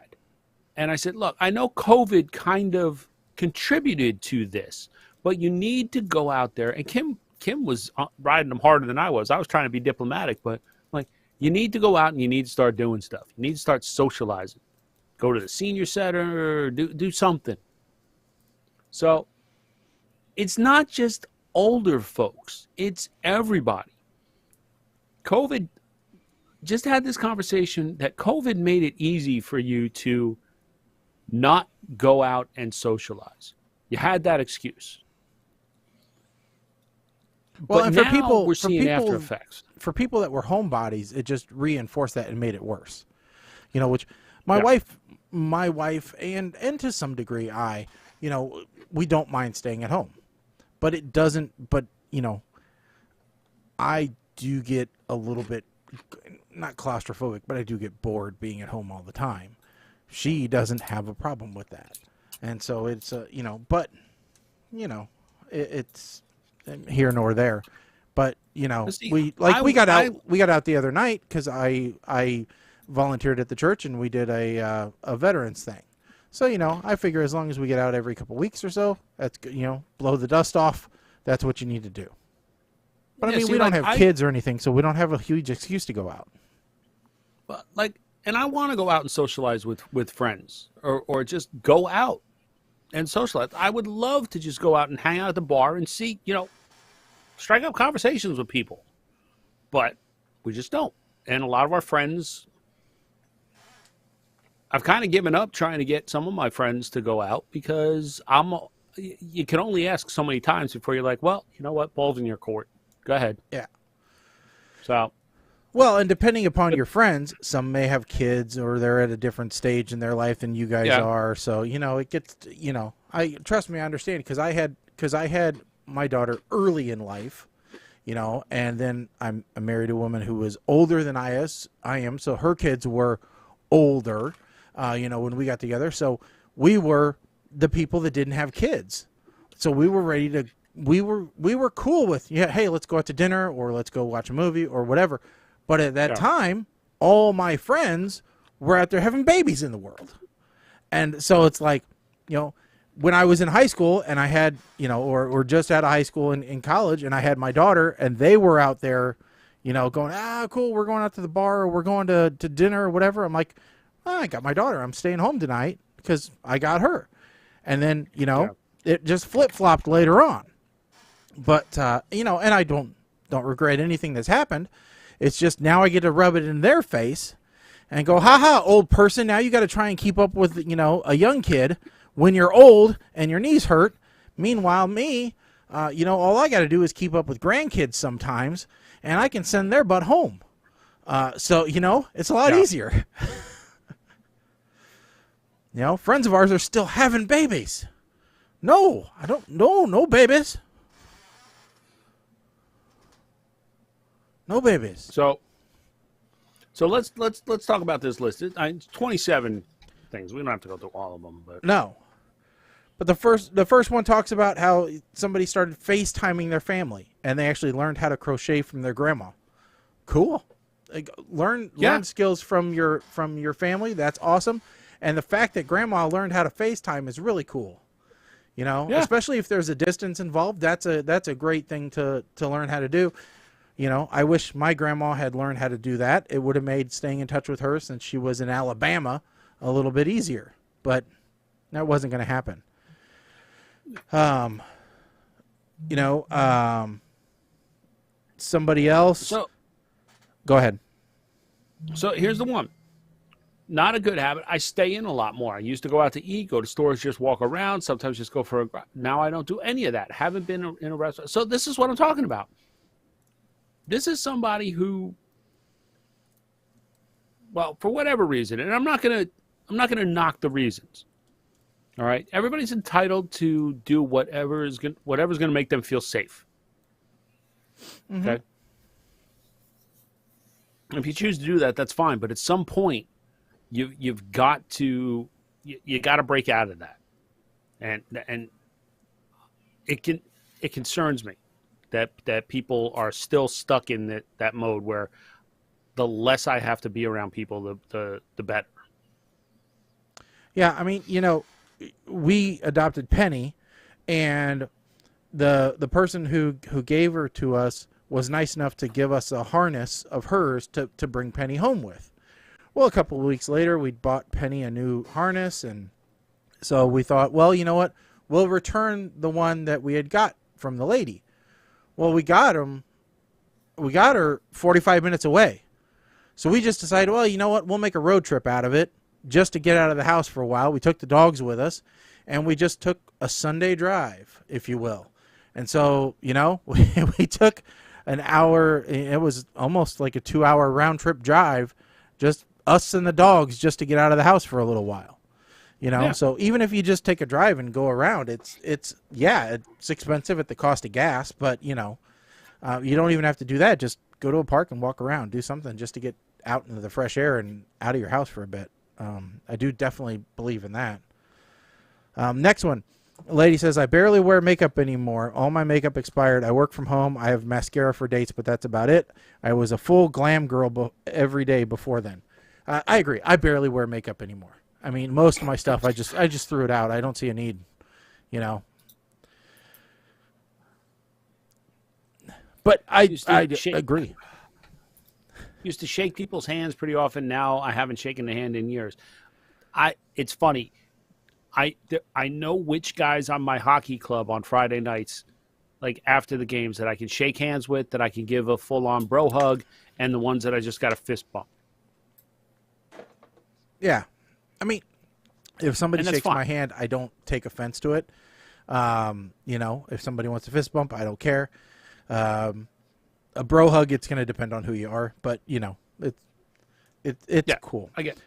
And I said, look, I know COVID kind of contributed to this, but you need to go out there. And Kim was riding them harder than I was. I was trying to be diplomatic, but like, you need to go out and you need to start doing stuff. You need to start socializing. Go to the senior center, do something. So it's not just older folks, it's everybody. COVID, just had this conversation that COVID made it easy for you to not go out and socialize. You had that excuse. Well, But and for now people, we're seeing after effects. For people that were homebodies, it just reinforced that and made it worse. You know, which my Yeah. wife, and to some degree, we don't mind staying at home, but it doesn't. But I do get a little bit not claustrophobic, but I do get bored being at home all the time. She doesn't have a problem with that, and so it's it's here nor there. But See, we got out the other night because I volunteered at the church and we did a veterans thing. So I figure as long as we get out every couple weeks or so, that's blow the dust off. That's what you need to do. But Yeah, I mean, see, we don't like, have kids or anything, so we don't have a huge excuse to go out. But and I want to go out and socialize with friends or just go out and socialize. I would love to just go out and hang out at the bar and see, strike up conversations with people. But we just don't. And a lot of our friends, I've kind of given up trying to get some of my friends to go out because you can only ask so many times before you're like, well, you know what, ball's in your court. Go ahead. Yeah. So. Well, and depending upon your friends, some may have kids or they're at a different stage in their life than you guys are. So, it gets, trust me, I understand because I had my daughter early in life, and then I married a woman who was older than I am. So her kids were older, when we got together. So we were the people that didn't have kids. So we were ready to, we were cool with, hey, let's go out to dinner or let's go watch a movie or whatever. But at that time, all my friends were out there having babies in the world. And so it's like, when I was in high school and I had, or just out of high school in college and I had my daughter and they were out there, going, cool, we're going out to the bar or we're going to dinner or whatever. I'm like, I got my daughter. I'm staying home tonight because I got her. And then, it just flip-flopped later on. But, and I don't regret anything that's happened. It's just now I get to rub it in their face and go, ha, old person. Now you got to try and keep up with, a young kid when you're old and your knees hurt. Meanwhile, me, all I got to do is keep up with grandkids sometimes and I can send their butt home. So, it's a lot easier. Friends of ours are still having babies. No, I don't. No babies. No babies. So let's talk about this list. It's 27 things. We don't have to go through all of them, but no. But the first one talks about how somebody started FaceTiming their family, and they actually learned how to crochet from their grandma. Cool. Learn skills from your family. That's awesome. And the fact that grandma learned how to FaceTime is really cool. Especially if there's a distance involved. That's a great thing to learn how to do. I wish my grandma had learned how to do that. It would have made staying in touch with her since she was in Alabama a little bit easier. But that wasn't going to happen. Somebody else. So go ahead. So here's the one. Not a good habit. I stay in a lot more. I used to go out to eat, go to stores, just walk around, sometimes just go for a... Now I don't do any of that. Haven't been in a restaurant. So this is what I'm talking about. This is somebody who, well, for whatever reason, and I'm not going to I'm not going to knock the reasons. All right, everybody's entitled to do whatever's going to make them feel safe. Mm-hmm. Okay. If you choose to do that, that's fine. But at some point, you've got to break out of that, and it concerns me that people are still stuck in that mode where the less I have to be around people, the better. Yeah, I mean, we adopted Penny, and the person who gave her to us was nice enough to give us a harness of hers to bring Penny home with. Well, a couple of weeks later, we bought Penny a new harness, and so we thought, well, you know what? We'll return the one that we had got from the lady. Well, we got her 45 minutes away. So we just decided, well, you know what? We'll make a road trip out of it just to get out of the house for a while. We took the dogs with us, and we just took a Sunday drive, if you will. And so, we took an hour. It was almost like a 2-hour round trip drive, just us and the dogs, just to get out of the house for a little while. Yeah. So even if you just take a drive and go around, it's expensive at the cost of gas, but you don't even have to do that. Just go to a park and walk around, do something just to get out into the fresh air and out of your house for a bit. I do definitely believe in that. Next one. A lady says, I barely wear makeup anymore. All my makeup expired. I work from home. I have mascara for dates, but that's about it. I was a full glam girl every day before then. I agree. I barely wear makeup anymore. I mean, most of my stuff, I just threw it out. I don't see a need, But I agree. Used to shake people's hands pretty often. Now I haven't shaken a hand in years. It's funny. I know which guys on my hockey club on Friday nights, like after the games, that I can shake hands with, that I can give a full-on bro hug, and the ones that I just got a fist bump. Yeah. I mean, if somebody shakes fine. my hand, I don't take offense to it. If somebody wants a fist bump, I don't care. A bro hug, it's going to depend on who you are, but it's cool. I get it.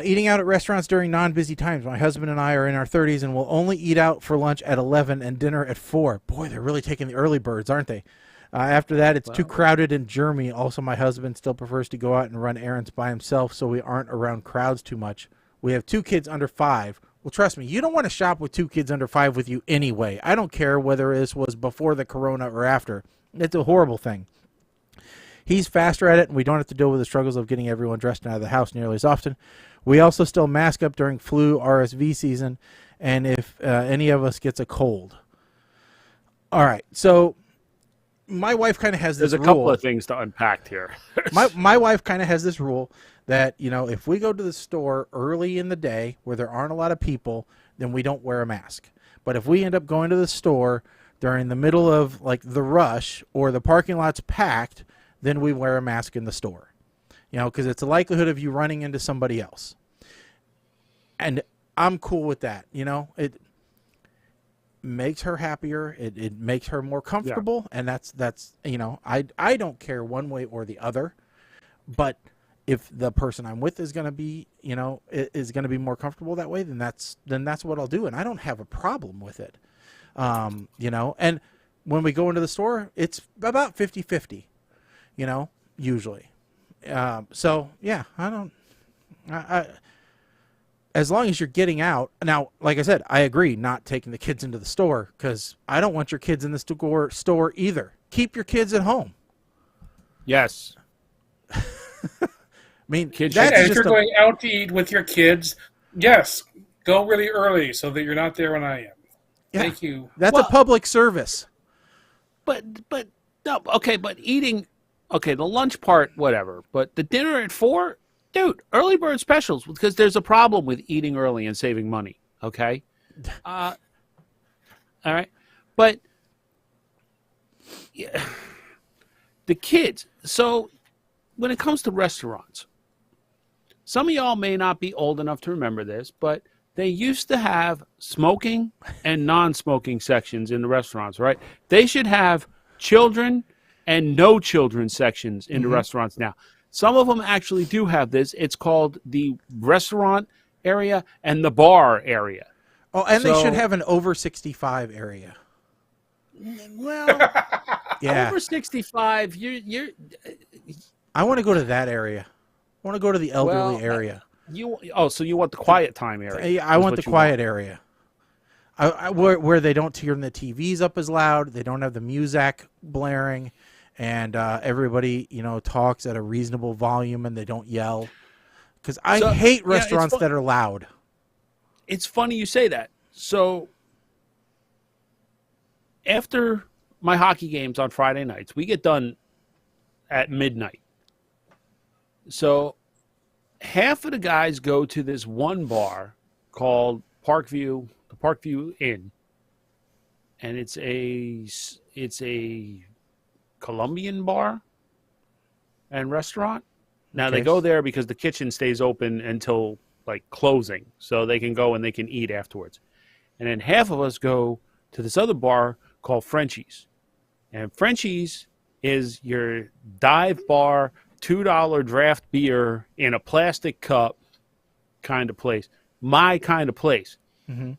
Eating out at restaurants during non-busy times. My husband and I are in our 30s and will only eat out for lunch at 11 and dinner at 4. Boy, they're really taking the early birds, aren't they? After that, it's too crowded in Germany. Also, my husband still prefers to go out and run errands by himself, so we aren't around crowds too much. We have 2 kids under 5. Well, trust me, you don't want to shop with 2 kids under 5 with you anyway. I don't care whether this was before the corona or after. It's a horrible thing. He's faster at it, and we don't have to deal with the struggles of getting everyone dressed out of the house nearly as often. We also still mask up during flu, RSV season, and if any of us gets a cold. All right, so my wife kind of has this rule. There's a couple of things to unpack here. my wife kind of has this rule that, if we go to the store early in the day where there aren't a lot of people, then we don't wear a mask. But if we end up going to the store during the middle of like the rush or the parking lot's packed, then we wear a mask in the store. Because it's a likelihood of you running into somebody else. And I'm cool with that. It makes her happier. It makes her more comfortable. Yeah. And that's I don't care one way or the other. But if the person I'm with is going to be, is going to be more comfortable that way, then that's what I'll do. And I don't have a problem with it. And when we go into the store, it's about 50-50, usually. So yeah, I as long as you're getting out. Now, like I said, I agree not taking the kids into the store because I don't want your kids in the store either. Keep your kids at home. Yes. I mean, if you're going out to eat with your kids, yes, go really early so that you're not there when I am. Yeah, thank you. That's a public service. But no, okay, but eating. Okay, the lunch part, whatever. But the dinner at 4, dude, early bird specials, because there's a problem with eating early and saving money, okay? All right? But yeah, the kids, so when it comes to restaurants, some of y'all may not be old enough to remember this, but they used to have smoking and non-smoking sections in the restaurants, right? They should have children and no children sections in the restaurants now. Some of them actually do have this. It's called the restaurant area and the bar area. Oh, and they should have an over 65 area. Well, Yeah. over 65, you're. I want to go to that area. I want to go to the elderly area. So you want the quiet time area? Yeah, I want the quiet area. Where they don't turn the TVs up as loud, they don't have the music blaring, and everybody talks at a reasonable volume and they don't yell. Because I hate restaurants that are loud. It's funny you say that. So after my hockey games on Friday nights, we get done at midnight. So half of the guys go to this one bar called the Parkview Inn, and it's a Colombian bar and restaurant. Now they go there because the kitchen stays open until like closing, so they can go and they can eat afterwards. And then half of us go to this other bar called Frenchie's, and Frenchie's is your dive bar, $2 draft beer in a plastic cup kind of place. My kind of place. Mm-hmm.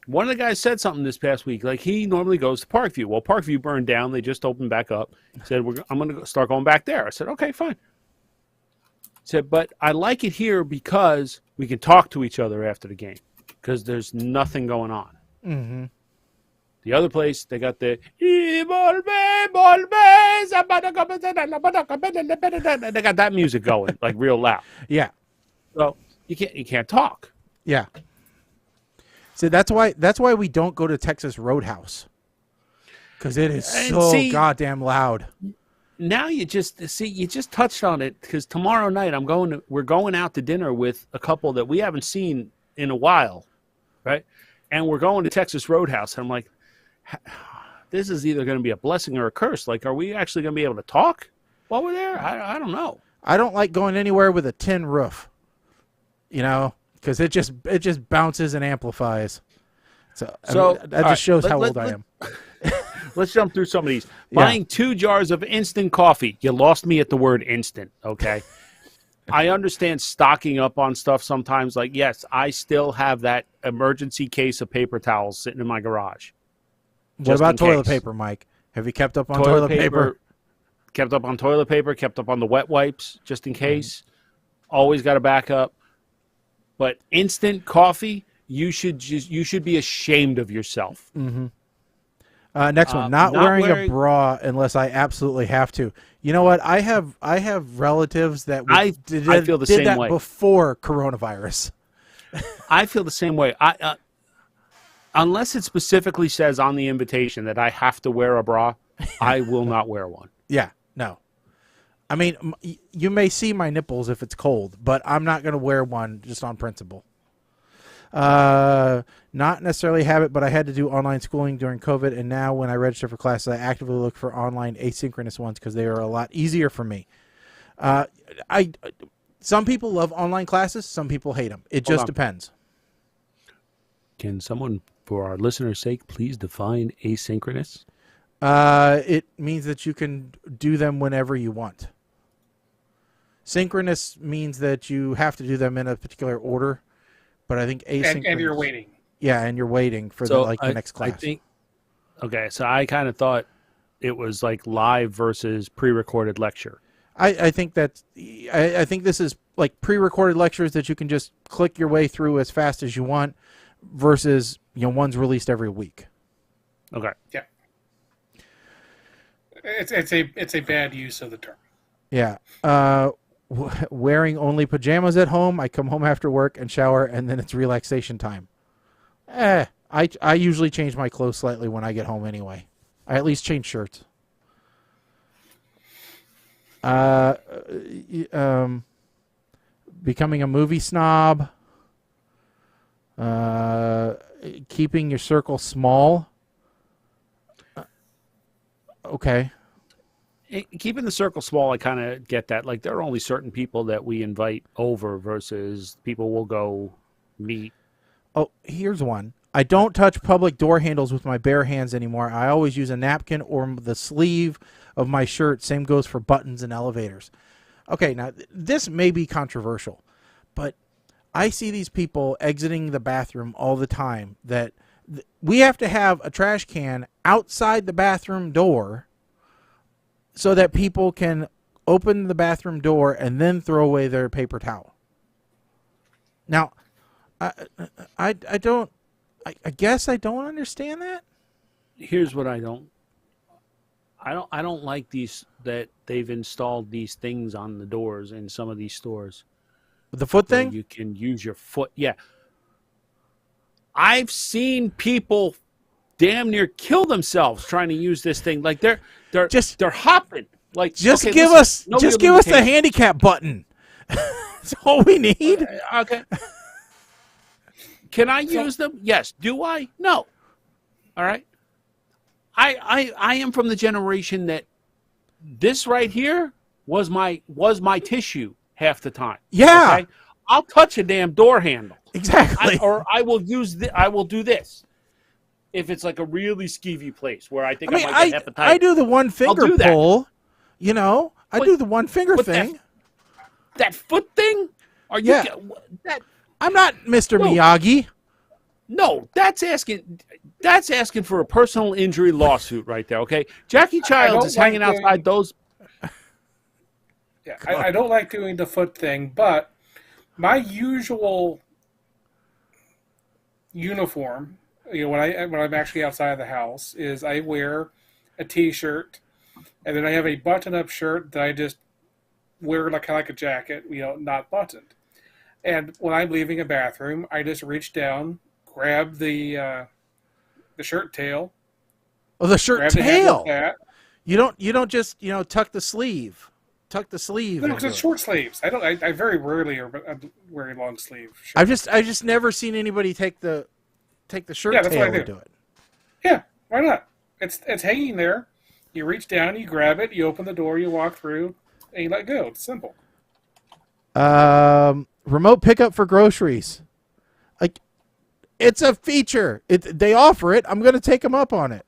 One of the guys said something this past week. Like, he normally goes to Parkview. Well, Parkview burned down. They just opened back up. He said, I'm going to start going back there. I said, okay, fine. He said, but I like it here because we can talk to each other after the game because there's nothing going on. Mm-hmm. The other place, they got the they got that music going like real loud. Yeah. So you can't talk. Yeah. So that's why we don't go to Texas Roadhouse, because it is so goddamn loud. Now you just touched on it, because tomorrow night we're going out to dinner with a couple that we haven't seen in a while, right? And we're going to Texas Roadhouse. And I'm like, this is either going to be a blessing or a curse. Like, are we actually going to be able to talk while we're there? I don't know. I don't like going anywhere with a tin roof, because it just bounces and amplifies. So that just shows how old I am. Let's jump through some of these. Buying 2 jars of instant coffee. You lost me at the word instant, okay? I understand stocking up on stuff sometimes. Like, yes, I still have that emergency case of paper towels sitting in my garage. What about toilet paper, Mike? Have you kept up on toilet paper? Kept up on toilet paper, kept up on the wet wipes, just in case. Always got a backup. But instant coffee, you should be ashamed of yourself. Mm-hmm. Next one, not wearing a bra unless I absolutely have to. You know what? I have relatives that I feel the did same that way before coronavirus. I feel the same way. Unless it specifically says on the invitation that I have to wear a bra, I will not wear one. Yeah, no. I mean, you may see my nipples if it's cold, but I'm not going to wear one just on principle. Not necessarily habit, but I had to do online schooling during COVID, and now when I register for classes, I actively look for online asynchronous ones because they are a lot easier for me. Some people love online classes, some people hate them. It just depends. Can someone, for our listeners' sake, please define asynchronous? It means that you can do them whenever you want. Synchronous means that you have to do them in a particular order, but I think asynchronous... And you're waiting. Yeah, and you're waiting for the next class. So I kind of thought it was like live versus pre-recorded lecture. I think that I think this is like pre-recorded lectures that you can just click your way through as fast as you want, versus one's released every week. Okay. Yeah. It's a bad use of the term. Yeah. Wearing only pajamas at home. I come home after work and shower, and then it's relaxation time. I usually change my clothes slightly when I get home anyway. I at least change shirts. Becoming a movie snob. Keeping your circle small. Okay. Keeping the circle small, I kind of get that. Like, there are only certain people that we invite over versus people will go meet. Oh, here's one. I don't touch public door handles with my bare hands anymore. I always use a napkin or the sleeve of my shirt. Same goes for buttons and elevators. Okay, now this may be controversial, but I see these people exiting the bathroom all the time that we have to have a trash can outside the bathroom door so that people can open the bathroom door and then throw away their paper towel. Now, I guess I don't understand that. Here's what I don't like these, that they've installed these things on the doors in some of these stores. The foot thing? You can use your foot. Yeah. I've seen people damn near kill themselves trying to use this thing. Like they're hopping. Like just okay, give listen, us the handicap button. That's all we need. Okay. Can I use them? Yes. Do I? No. All right. I am from the generation that this right here was my tissue half the time. Yeah. Okay? I'll touch a damn door handle. Exactly. I will do this. If it's like a really skeevy place where I think I might get hepatitis. I do the one finger pull. You know, I do the one finger thing. That foot thing? Are you that? I'm not Mr. Miyagi. No, that's asking for a personal injury lawsuit right there, okay? Jackie Childs is hanging outside those. Yeah, I don't like doing the foot thing, but my usual uniform, when I'm actually outside of the house, is I wear a T-shirt, and then I have a button-up shirt that I just wear like a jacket, not buttoned. And when I'm leaving a bathroom, I just reach down, grab the shirt tail. Oh, the shirt tail. You don't just tuck the sleeve. Tuck the sleeve. No, because it's short sleeves. I very rarely are wearing long sleeve shirts. I've just never seen anybody take the shirt that's tail what I do. and do it. Yeah, why not? It's hanging there. You reach down, you grab it, you open the door, you walk through, and you let go. It's simple. Remote pickup for groceries. Like, it's a feature. They offer it. I'm going to take them up on it.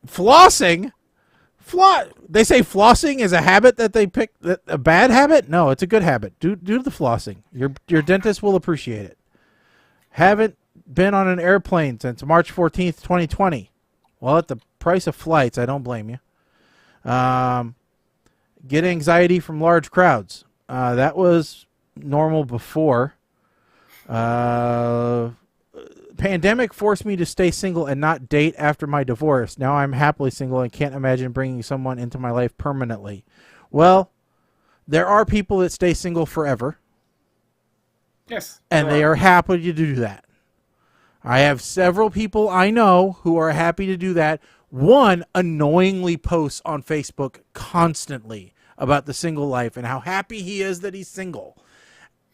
Flossing. They say flossing is a habit that they pick. A bad habit? No, it's a good habit. Do the flossing. Your dentist will appreciate it. Haven't been on an airplane since March 14th, 2020. Well, at the price of flights, I don't blame you. Get anxiety from large crowds. That was normal before. Pandemic forced me to stay single and not date after my divorce. Now I'm happily single and can't imagine bringing someone into my life permanently. Well, there are people that stay single forever. Yes. And they are happy to do that. I have several people I know who are happy to do that. One annoyingly posts on Facebook constantly about the single life and how happy he is that he's single.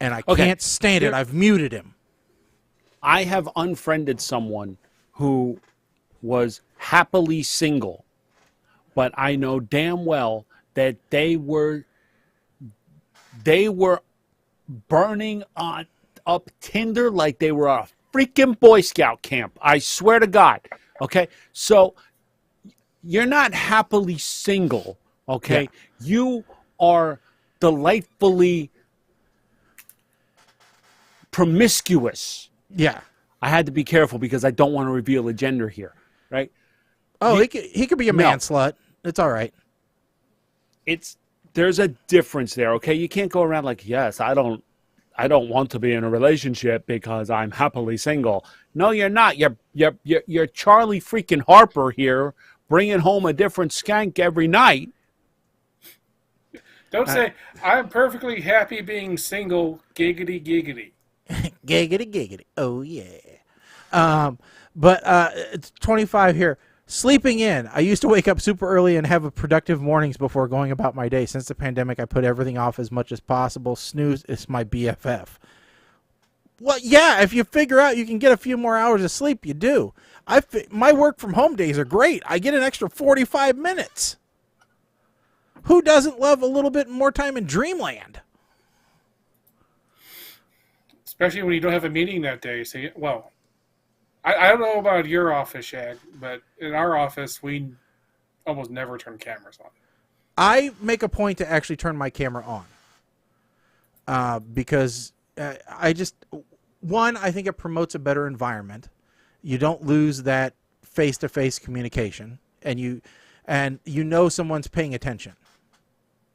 And I can't stand it. I've muted him. I have unfriended someone who was happily single, but I know damn well that they were burning up Tinder like they were a freaking Boy Scout camp. I swear to God. Okay, so you're not happily single. Okay, you are delightfully promiscuous. Yeah. I had to be careful because I don't want to reveal a gender here, right? Oh, he could be a man slut. It's all right. There's a difference there, okay? You can't go around like, yes, I don't want to be in a relationship because I'm happily single. No, you're not. You're Charlie freaking Harper here, bringing home a different skank every night. Don't say, I'm perfectly happy being single, giggity, giggity. Giggity, giggity. Oh, yeah. But it's 25 here. Sleeping in. I used to wake up super early and have a productive mornings before going about my day. Since the pandemic, I put everything off as much as possible. Snooze is my BFF. Well, yeah, if you figure out you can get a few more hours of sleep, you do. My work from home days are great. I get an extra 45 minutes. Who doesn't love a little bit more time in dreamland? Especially when you don't have a meeting that day. So, I don't know about your office, Shag, but in our office, we almost never turn cameras on. I make a point to actually turn my camera on because I think it promotes a better environment. You don't lose that face-to-face communication, and you know someone's paying attention.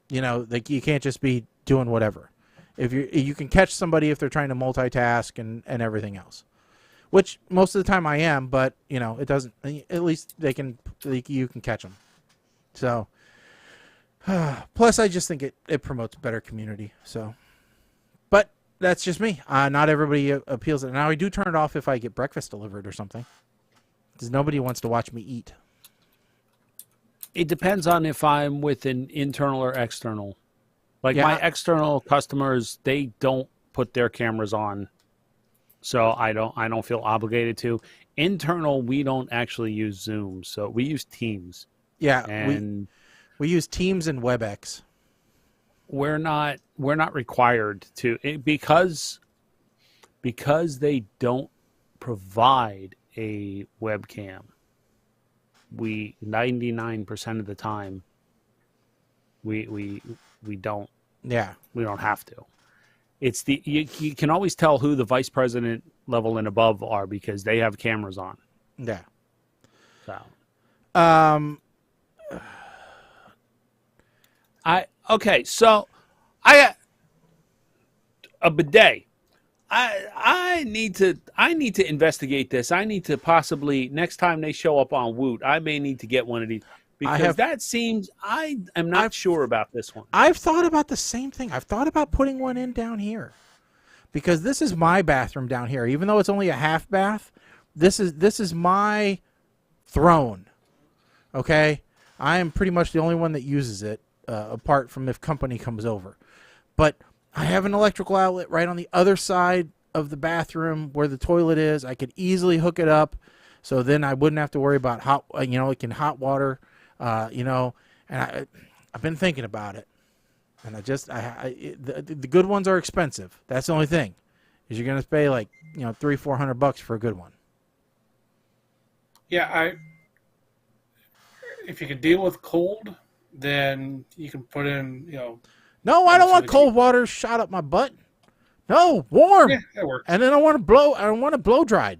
You know, like you can't just be doing whatever. If you can catch somebody if they're trying to multitask and everything else, which most of the time I am, but you know it doesn't. At least you can catch them. So, plus I just think it promotes better community. So, but that's just me. Not everybody appeals to it. Now I do turn it off if I get breakfast delivered or something, because nobody wants to watch me eat. It depends on if I'm with an internal or external. Like my external customers, they don't put their cameras on, so I don't feel obligated to. Internal, we don't actually use Zoom, so we use Teams. Yeah, and we use Teams and WebEx. We're not required to because they don't provide a webcam. We 99% of the time we don't. Yeah, we don't have to. It's you can always tell who the vice president level and above are because they have cameras on. Yeah. So. So I got a bidet. I need to investigate this. I need to possibly next time they show up on Woot, I may need to get one of these. Because that seems, I am not sure about this one. I've thought about the same thing. I've thought about putting one in down here. Because this is my bathroom down here. Even though it's only a half bath, this is my throne. Okay? I am pretty much the only one that uses it, apart from if company comes over. But I have an electrical outlet right on the other side of the bathroom where the toilet is. I could easily hook it up, so then I wouldn't have to worry about hot water. And I've been thinking about it, and the good ones are expensive. That's the only thing, is you're going to pay like $300-400 for a good one. Yeah, if you can deal with cold, then you can put in No, I don't want cold water shot up my butt. No, warm. Yeah, that works. And then I want to blow dried.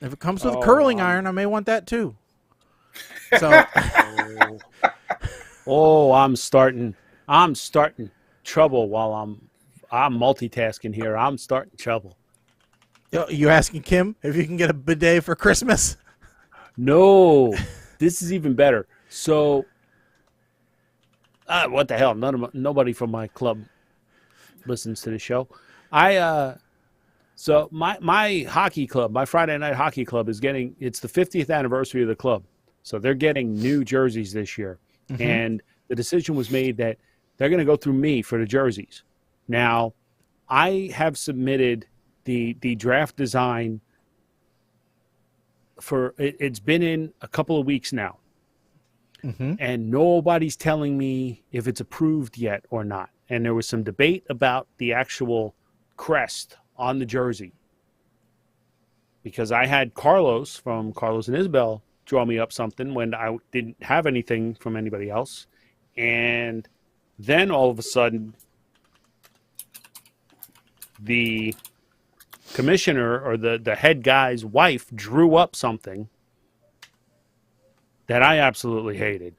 If it comes with a curling iron, I may want that too. So, I'm starting trouble while I'm multitasking here. I'm starting trouble. You asking Kim if you can get a bidet for Christmas? No, this is even better. So, what the hell? Nobody from my club listens to the show. So my hockey club, my Friday night hockey club it's the 50th anniversary of the club. So they're getting new jerseys this year. Mm-hmm. And the decision was made that they're going to go through me for the jerseys. Now, I have submitted the draft design it's been in a couple of weeks now. Mm-hmm. And nobody's telling me if it's approved yet or not. And there was some debate about the actual crest on the jersey, because I had Carlos from Carlos and Isabel draw me up something when I didn't have anything from anybody else. And then all of a sudden the commissioner or the head guy's wife drew up something that I absolutely hated.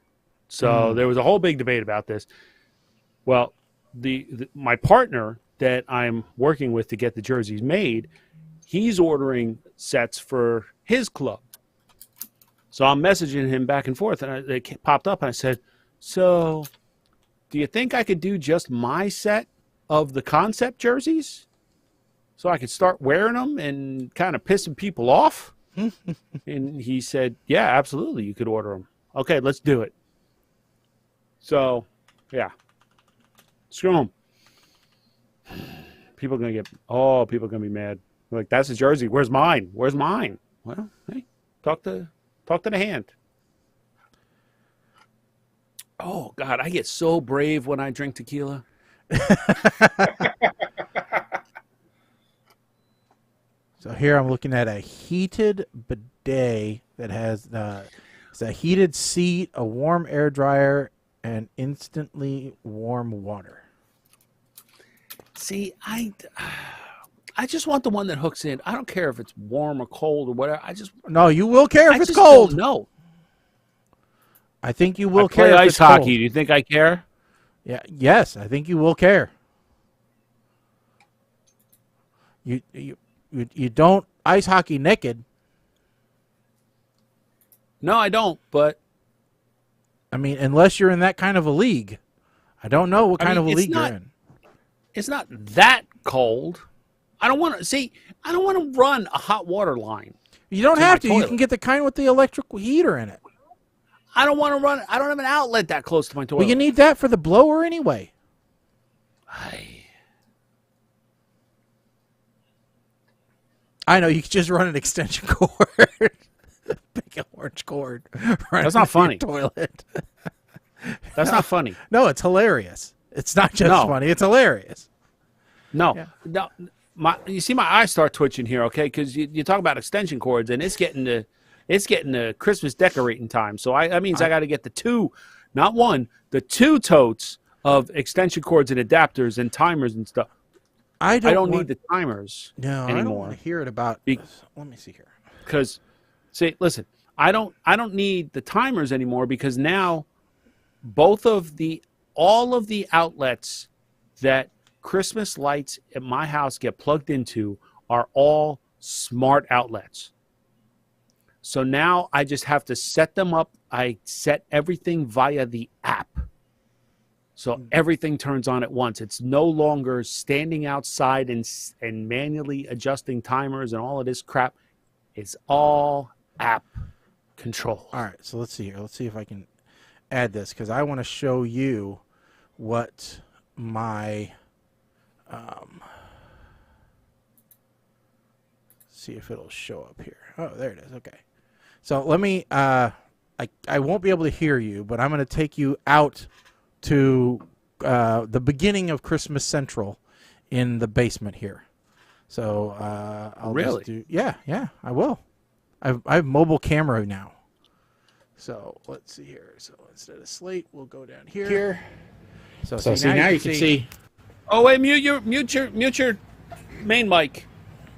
So there was a whole big debate about this. Well, my partner that I'm working with to get the jerseys made, he's ordering sets for his club. So I'm messaging him back and forth, and it popped up, and I said, so do you think I could do just my set of the concept jerseys so I could start wearing them and kind of pissing people off? And he said, yeah, absolutely, you could order them. Okay, let's do it. So, yeah. Screw them. People are gonna be mad. They're like, that's a jersey. Where's mine? Well, hey, talk to the hand. Oh God, I get so brave when I drink tequila. So here I'm looking at a heated bidet that has It's a heated seat, a warm air dryer, and instantly warm water. See, I just want the one that hooks in. I don't care if it's warm or cold or whatever. No, you will care if it's just cold. No, I think you will I play care if ice it's hockey. cold. Do you think I care? Yeah. Yes, I think you will care. You don't ice hockey naked. No, I don't. But I mean, unless you're in that kind of a league. I don't know what kind of a league you're in. It's not that cold. I don't want to run a hot water line. You don't have to. You toilet. can get the kind with the electric heater in it. I don't want to run. I don't have an outlet that close to my toilet. Well, you need that for the blower anyway. I know, you could just run an extension cord. Big orange cord. That's not funny. Toilet. That's not funny. No, it's hilarious. It's not just funny. It's hilarious. No, Yeah. no. You see my eyes start twitching here, okay? Because you talk about extension cords, and it's getting to Christmas decorating time. So that means I got to get the two, not one, the two totes of extension cords and adapters and timers and stuff. I don't need the timers anymore. I don't want to hear it about. Let me see here. Because, see, listen, I don't need the timers anymore because now all of the outlets that Christmas lights at my house get plugged into are all smart outlets. So now I just have to set them up. I set everything via the app. So everything turns on at once. It's no longer standing outside and manually adjusting timers and all of this crap. It's all app control. All right, so let's see here. Let's see if I can add this because I want to show you what my see if it'll show up here. Oh, there it is. Okay. So let me I won't be able to hear you, but I'm going to take you out to the beginning of Christmas Central in the basement here. So I'll really? Yeah, I will. I have mobile camera now. So let's see here. So instead of slate, we'll go down here. So see, now you can see. Oh wait, mute your main mic.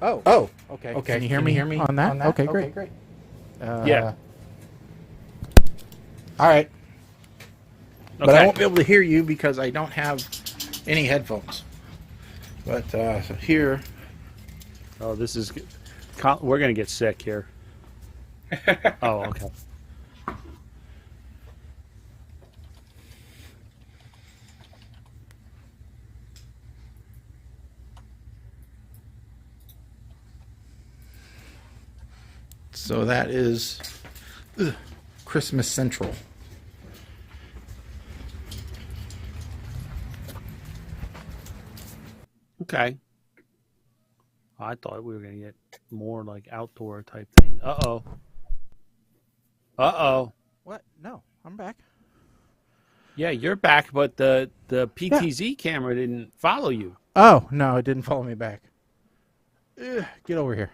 Oh, okay. Can you hear me on that? Okay, great. Yeah. All right. Okay. But I won't be able to hear you because I don't have any headphones. But so here. Oh, this is. We're gonna get sick here. Oh, okay. So that is Christmas Central. Okay. I thought we were going to get more like outdoor type thing. Uh-oh. What? No, I'm back. Yeah, you're back, but the PTZ camera didn't follow you. Oh, no, it didn't follow me back. Get over here.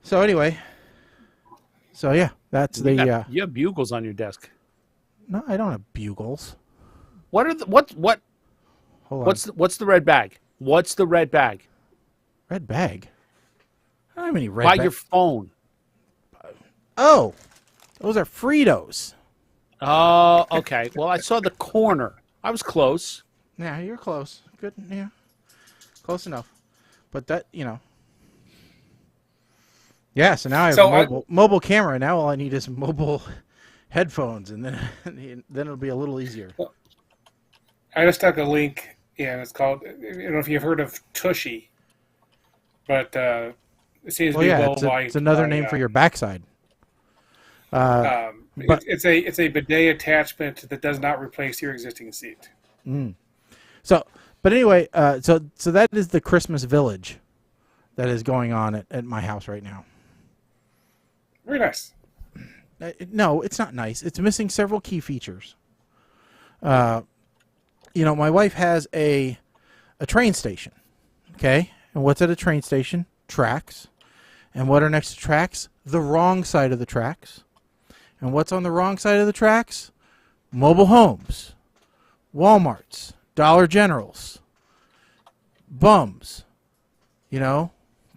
So anyway, yeah, that's You have bugles on your desk. No, I don't have bugles. What are Hold on. what's the red bag? What's the red bag? Red bag? I don't have any red By bag. your phone. Oh, those are Fritos. Oh, okay. Well, I saw the corner. I was close. Yeah, you're close. Good, yeah. Close enough. But that, Yeah, so now I have a mobile camera. Now all I need is mobile headphones, and then it'll be a little easier. I just stuck a link in. It's called, I don't know if you've heard of Tushy, but it seems to be well-liked. It's another name for your backside. It's a bidet attachment that does not replace your existing seat. So, but anyway, so that is the Christmas village that is going on at my house right now. Very nice. No, it's not nice. It's missing several key features. My wife has a train station. Okay, and what's at a train station? Tracks. And what are next to tracks? The wrong side of the tracks. And what's on the wrong side of the tracks? Mobile homes, Walmarts, Dollar Generals, bums,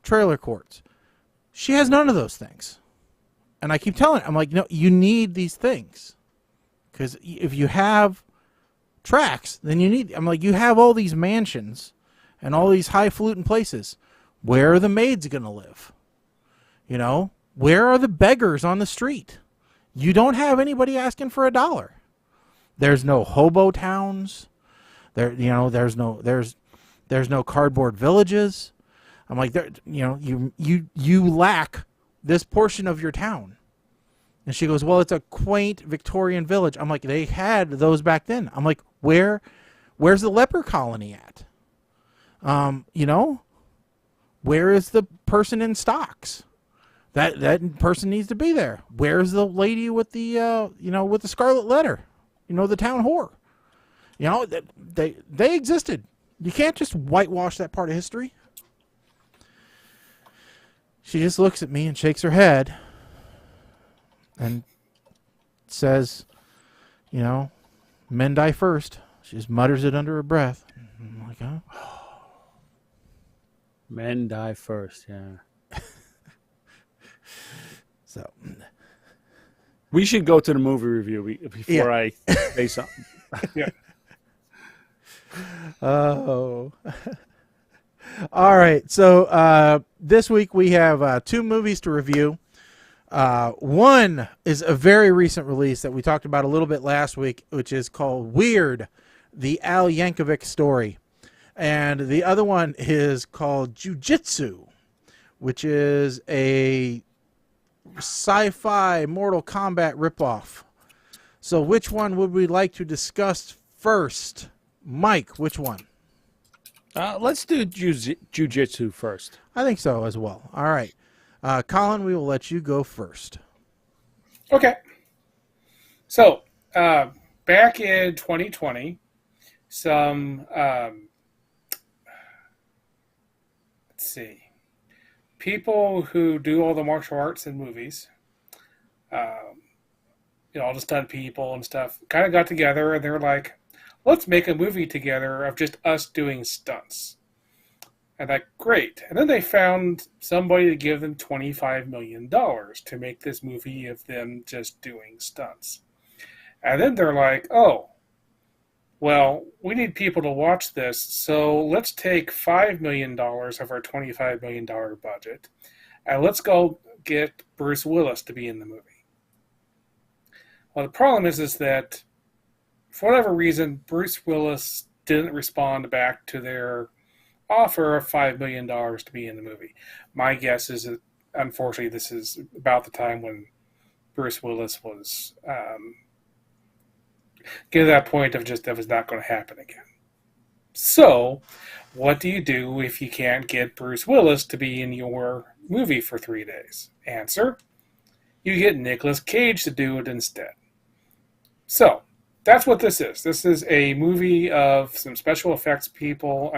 trailer courts. She has none of those things. And I keep telling her, I'm like, no, you need these things. Because if you have tracks, then I'm like, you have all these mansions and all these highfalutin places. Where are the maids going to live? Where are the beggars on the street? You don't have anybody asking for $1. There's no hobo towns. There's no cardboard villages. I'm like, you lack this portion of your town. And she goes, well, it's a quaint Victorian village. I'm like, they had those back then. I'm like, where's the leper colony at? Where is the person in stocks? That person needs to be there. Where's the lady with the with the scarlet letter? The town whore. They existed. You can't just whitewash that part of history. She just looks at me and shakes her head and says, men die first. She just mutters it under her breath. I'm like, huh? Men die first, yeah. So we should go to the movie review before I say something. Yeah. Oh. All right. So this week we have 2 movies to review. One is a very recent release that we talked about a little bit last week, which is called Weird, the Al Yankovic story. And the other one is called Jiu-Jitsu, which is a sci-fi Mortal Kombat ripoff. So which one would we like to discuss first? Mike, which one? Let's do Jiu-Jitsu first. I think so as well. All right. Colin, we will let you go first. Okay. So, back in 2020, some, let's see, people who do all the martial arts in movies, all the stunt people and stuff, kind of got together and they were like, let's make a movie together of just us doing stunts. And like, great. And then they found somebody to give them $25 million to make this movie of them just doing stunts. And then they're like, oh, well, we need people to watch this, so let's take $5 million of our $25 million budget, and let's go get Bruce Willis to be in the movie. Well, the problem is that, for whatever reason, Bruce Willis didn't respond back to their offer of $5 million to be in the movie. My guess is that, unfortunately, this is about the time when Bruce Willis was getting to that point of just that was not going to happen again. So, what do you do if you can't get Bruce Willis to be in your movie for 3 days? Answer: you get Nicolas Cage to do it instead. So, that's what this is. This is a movie of some special effects people,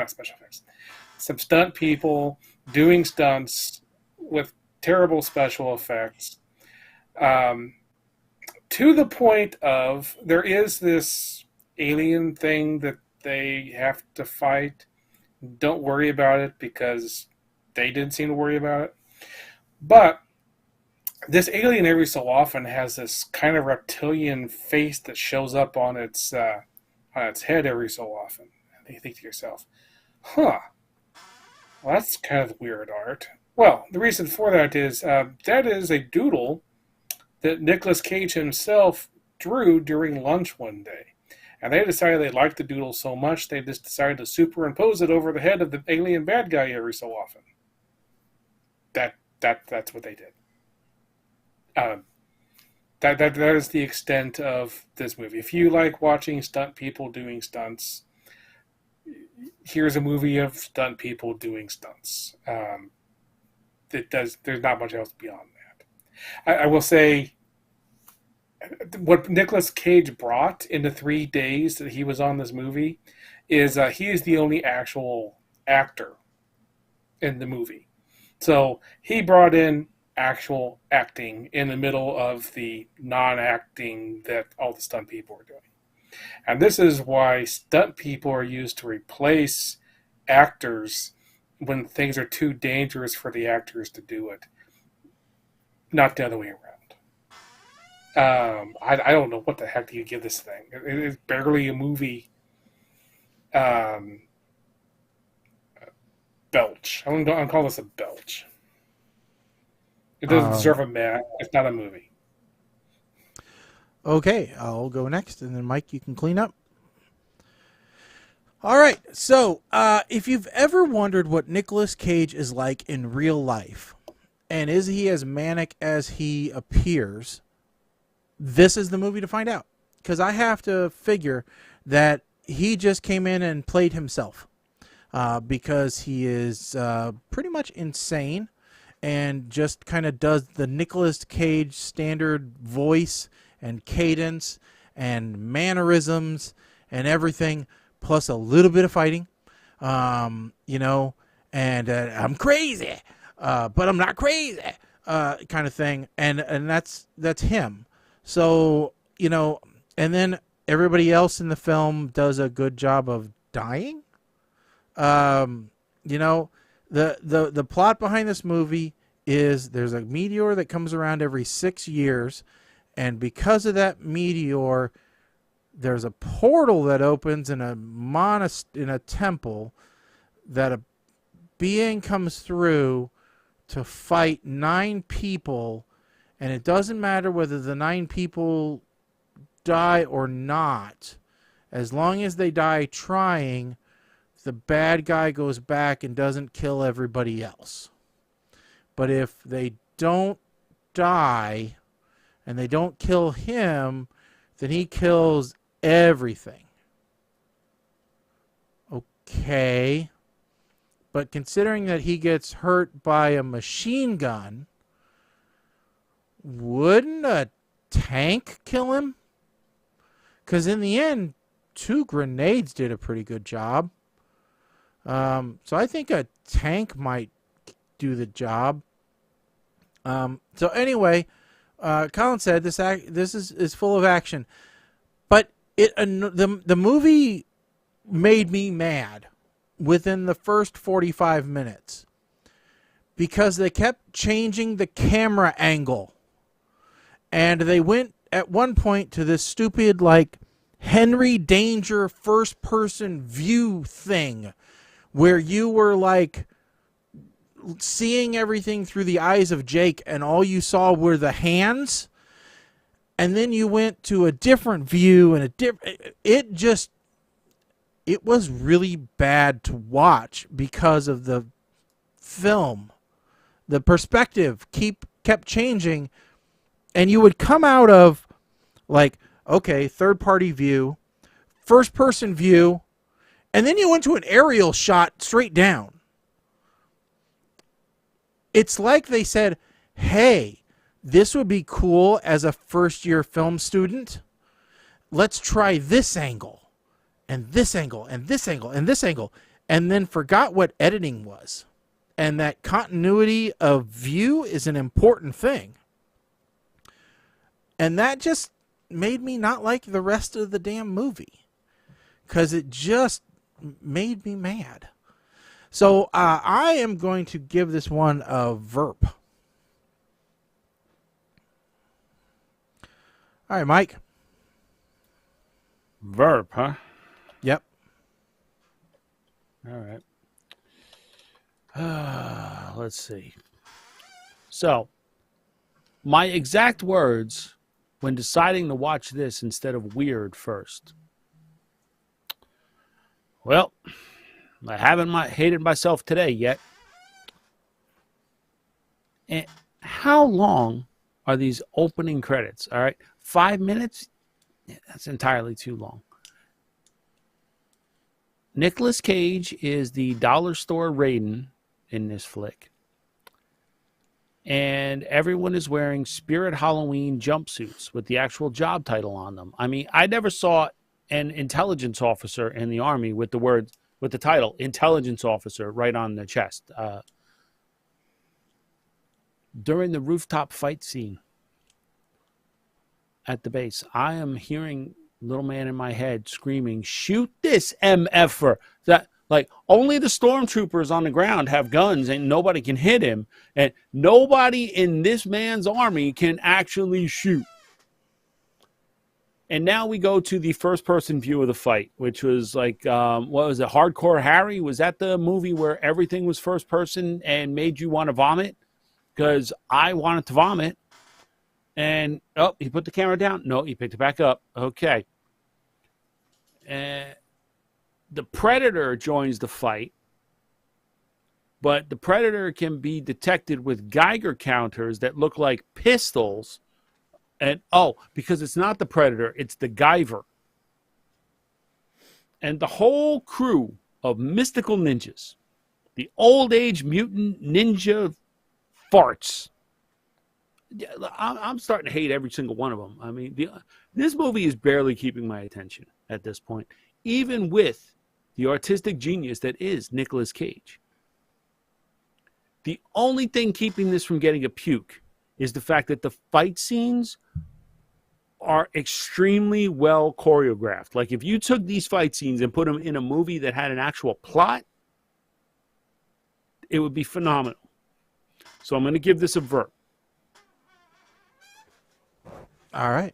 some stunt people doing stunts with terrible special effects. To the point of, there is this alien thing that they have to fight. Don't worry about it because they didn't seem to worry about it. But this alien every so often has this kind of reptilian face that shows up on its head every so often. And you think to yourself, well, that's kind of weird art. Well, the reason for that is a doodle that Nicolas Cage himself drew during lunch one day. And they decided they liked the doodle so much, they just decided to superimpose it over the head of the alien bad guy every so often. That's what they did. That is the extent of this movie. If you like watching stunt people doing stunts, here's a movie of stunt people doing stunts. There's not much else beyond that. I will say, what Nicolas Cage brought in the 3 days that he was on this movie is he is the only actual actor in the movie. So he brought in actual acting in the middle of the non-acting that all the stunt people were doing. And this is why stunt people are used to replace actors when things are too dangerous for the actors to do it. Not the other way around. I don't know what the heck do you give this thing. It is barely a movie. Belch. I'm going to call this a belch. It doesn't deserve a man. It's not a movie. Okay, I'll go next, and then Mike, you can clean up. All right, so if you've ever wondered what Nicolas Cage is like in real life, and is he as manic as he appears, this is the movie to find out. Because I have to figure that he just came in and played himself, because he is pretty much insane and just kind of does the Nicolas Cage standard voice and cadence and mannerisms and everything, plus a little bit of fighting, you know, and I'm crazy, but I'm not crazy, kind of thing, and that's him. So, you know, and then everybody else in the film does a good job of dying. You know, the plot behind this movie is there's a meteor that comes around every 6 years, and because of that meteor, there's a portal that opens in a temple that a being comes through to fight 9 people, and it doesn't matter whether the 9 people die or not. As long as they die trying, the bad guy goes back and doesn't kill everybody else. But if they don't die and they don't kill him, then he kills everything. Okay. But considering that he gets hurt by a machine gun, wouldn't a tank kill him? Because in the end, 2 grenades did a pretty good job. So I think a tank might do the job. So anyway, Colin said this is full of action, but the movie made me mad within the first 45 minutes because they kept changing the camera angle, and they went at one point to this stupid like Henry Danger first person view thing where you were like seeing everything through the eyes of Jake and all you saw were the hands, and then you went to a different view and it was really bad to watch because of the film. The perspective kept changing, and you would come out of like, okay, third party view, first person view, and then you went to an aerial shot straight down. It's like they said, hey, this would be cool as a first-year film student. Let's try this angle, and this angle, and this angle, and this angle, and then forgot what editing was. And that continuity of view is an important thing. And that just made me not like the rest of the damn movie, because it just made me mad. So I am going to give this one a verp. All right, Mike. Verp, huh? Yep. All right. Let's see. So, my exact words when deciding to watch this instead of Weird first. Well, I haven't hated myself today yet. And how long are these opening credits? All right. 5 minutes? Yeah, that's entirely too long. Nicolas Cage is the dollar store Raiden in this flick. And everyone is wearing Spirit Halloween jumpsuits with the actual job title on them. I mean, I never saw an intelligence officer in the Army with the title intelligence officer right on the chest. during the rooftop fight scene at the base, I am hearing little man in my head screaming, "Shoot this MFer!" That, like, only the stormtroopers on the ground have guns and nobody can hit him, and nobody in this man's army can actually shoot. And now we go to the first-person view of the fight, which was like, what was it, Hardcore Harry? Was that the movie where everything was first-person and made you want to vomit? Because I wanted to vomit. And, oh, he put the camera down. No, he picked it back up. Okay. The Predator joins the fight, but the Predator can be detected with Geiger counters that look like pistols. And, because it's not the Predator, it's the Guyver. And the whole crew of mystical ninjas, the old age mutant ninja farts. I'm starting to hate every single one of them. I mean, this movie is barely keeping my attention at this point, even with the artistic genius that is Nicolas Cage. The only thing keeping this from getting a puke is the fact that the fight scenes are extremely well choreographed. Like, if you took these fight scenes and put them in a movie that had an actual plot, it would be phenomenal. So I'm going to give this a vert. All right.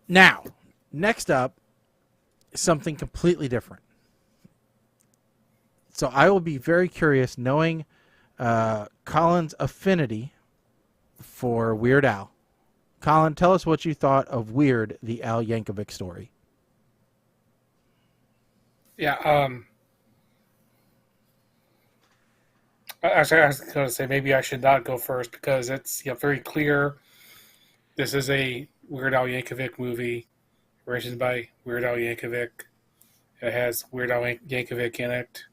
Now, next up, something completely different. So I will be very curious, knowing Colin's affinity for Weird Al. Colin, tell us what you thought of Weird, the Al Yankovic story. Yeah, actually, I was going to say maybe I should not go first because it's very clear. This is a Weird Al Yankovic movie, written by Weird Al Yankovic. It has Weird Al Yankovic in it,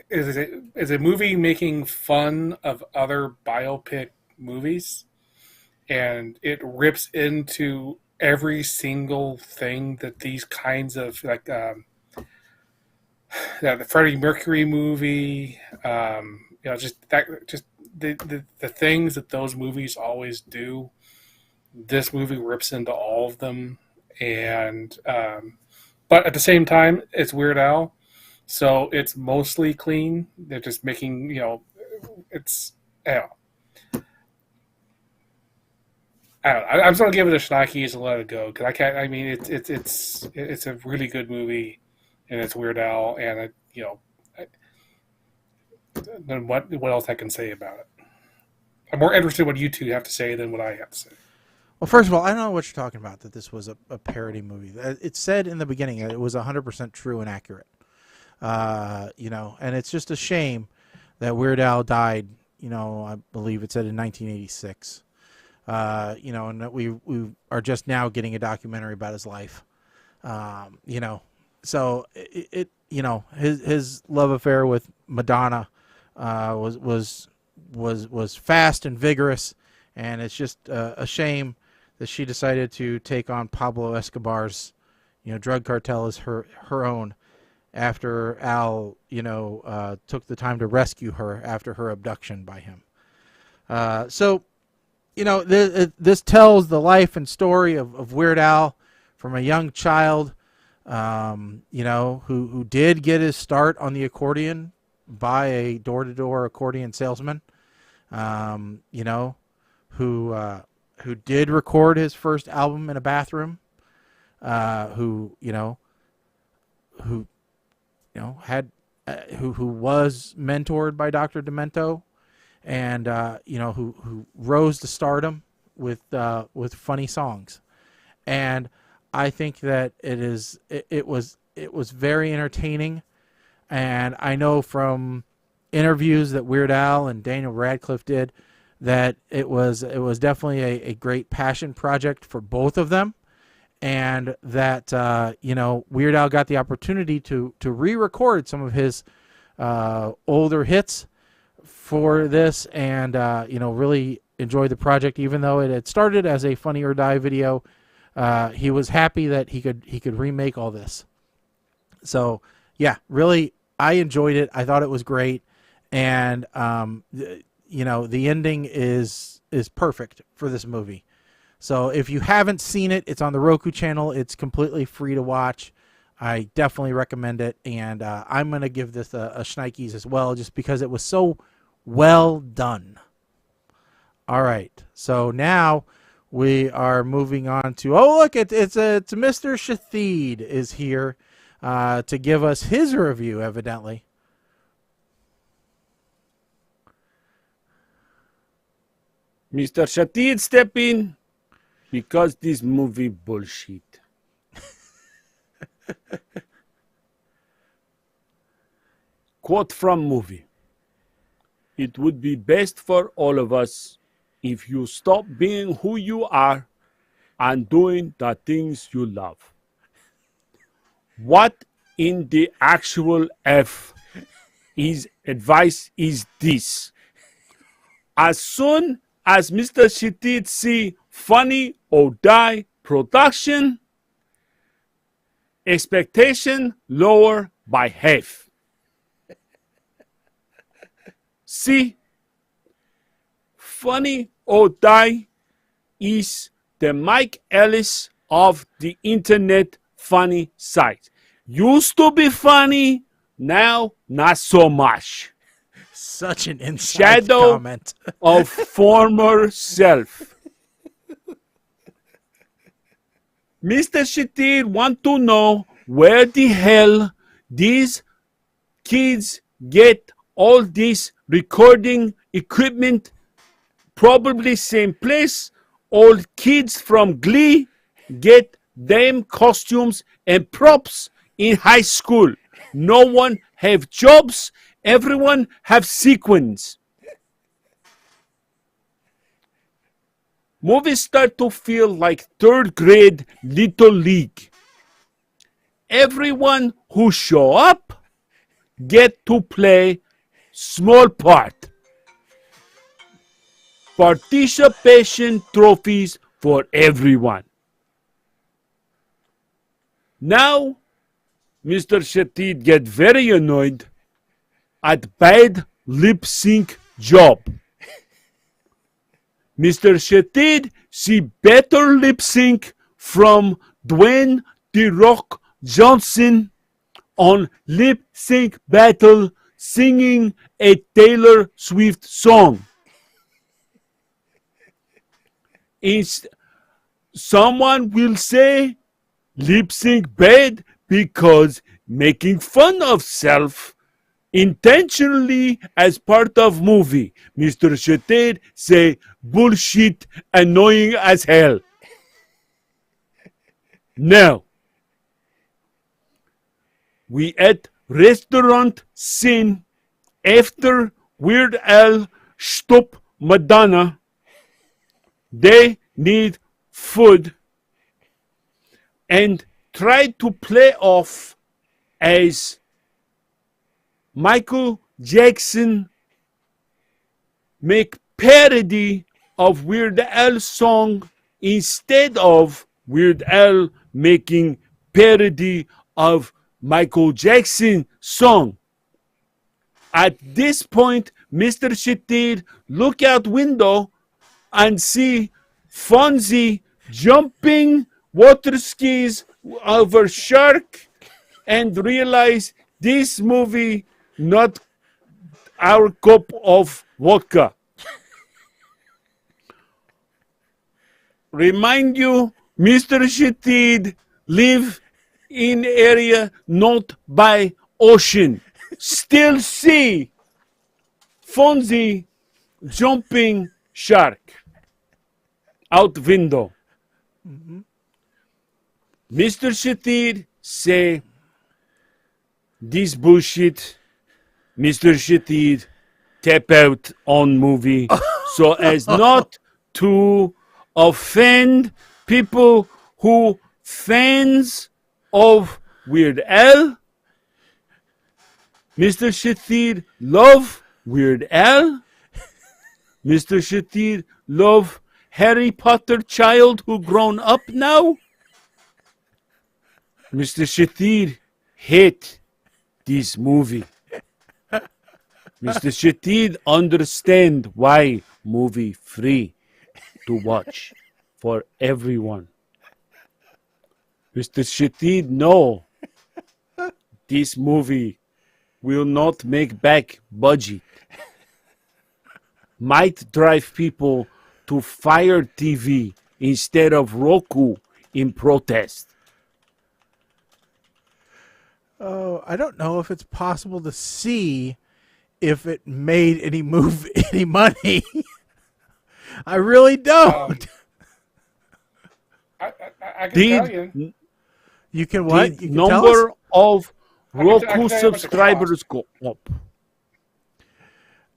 it's a movie making fun of other biopic movies, and it rips into every single thing that these kinds of the Freddie Mercury movie, just the things that those movies always do. This movie rips into all of them, and but at the same time, it's Weird Al, so it's mostly clean. They're just making it's. I'm just gonna give it a schnockys and let it go because I can't. I mean, it's a really good movie, and it's Weird Al, and then what else I can say about it? I'm more interested in what you two have to say than what I have to say. Well, first of all, I don't know what you're talking about, that this was a parody movie. It said in the beginning that it was 100% true and accurate. And it's just a shame that Weird Al died, I believe it said in 1986. And that we are just now getting a documentary about his life. So his love affair with Madonna was fast and vigorous, and it's just a shame that she decided to take on Pablo Escobar's drug cartel as her own after Al took the time to rescue her after her abduction by him. This tells the life and story of Weird Al from a young child, who did get his start on the accordion by a door-to-door accordion salesman, who did record his first album in a bathroom, who was mentored by Dr. Demento, and who rose to stardom with funny songs. And I think that it was very entertaining. And I know from interviews that Weird Al and Daniel Radcliffe did that it was definitely a great passion project for both of them, and that Weird Al got the opportunity to re-record some of his older hits for this, and really enjoyed the project, even though it had started as a Funny or Die video. he was happy that he could remake all this. So yeah, really, I enjoyed it. I thought it was great, and the ending is perfect for this movie. So if you haven't seen it, it's on the Roku channel. It's completely free to watch. I definitely recommend it, and I'm going to give this a Schneikes as well, just because it was so well done. All right, so now we are moving on to, oh look, it's Mr. Shathid is here to give us his review, evidently. Mr. Shathid, step in, because this movie bullshit. Quote from movie: "It would be best for all of us if you stop being who you are and doing the things you love." What in the actual F is advice is this? As soon as Mr. Shathid see Funny or Die production, expectation lower by half. See, Funny or Die is the Mike Ellis of the internet funny site. Used to be funny, now not so much. Such an inside Shadow comment. of former self. Mr. Shathid want to know where the hell these kids get all this recording equipment. Probably same place all kids from Glee get them costumes and props in high school. No one have jobs. Everyone have sequins. Movies start to feel like third grade Little League. Everyone who show up get to play small part. Participation trophies for everyone. Now, Mr. Shathid get very annoyed at bad lip sync job. Mr. Shathid see better lip sync from Dwayne "The Rock" Johnson on Lip Sync Battle singing a Taylor Swift song. Someone will say lip sync bad because making fun of self intentionally as part of movie. Mr. Shathid say bullshit, annoying as hell. Now, we at restaurant scene after Weird Al stop Madonna. They need food and try to play off as Michael Jackson make parody of Weird Al song instead of Weird Al making parody of Michael Jackson song. At this point, Mr. Shathid look out window and see Fonzie jumping water skis over shark and realize this movie not our cup of vodka. Remind you, Mr. Shathid live in area not by ocean. Still see Fonzie jumping shark out window. Mm-hmm. Mr. Shathid say this bullshit. Mr. Shathid tap out on movie so as not to offend people who fans of Weird Al. Mr. Shathid love Weird Al. Mr. Shathid love Harry Potter child who grown up now. Mr. Shatir hate this movie. Mr. Shatir understand why movie free to watch for everyone. Mr. Shatir know this movie will not make back budget. Might drive people to Fire TV instead of Roku in protest. Oh, I don't know if it's possible to see if it made any money. I really don't. I can tell you. You can what? The You can tell us? number of I can tell Roku you how much it subscribers go up.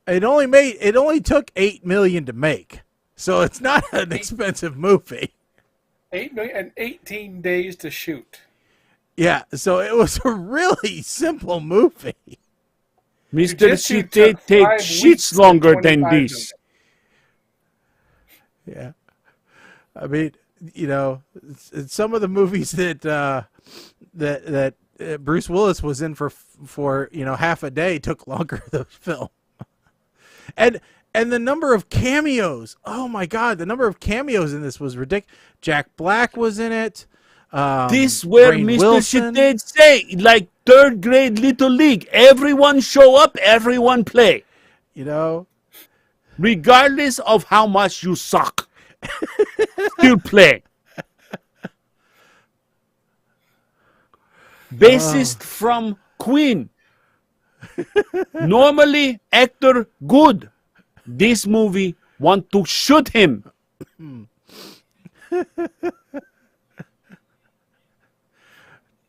It only took $8 million to make, so it's not an expensive movie. 8 million and 18 days to shoot. Yeah, so it was a really simple movie. Mr. Jiu-jitsu Shite took 5 takes weeks shits longer and than 25 this. Yeah, I mean, you know, some of the movies that Bruce Willis was in for half a day took longer to film. And the number of cameos, oh my God, the number of cameos in this was ridiculous. Jack Black was in it. This where Rainn Mr. Wilson. Shite say, like third grade Little League, everyone show up, everyone play. You know, Regardless of how much you suck, still play. Bassist from Queen. Normally, actor good. This movie want to shoot him.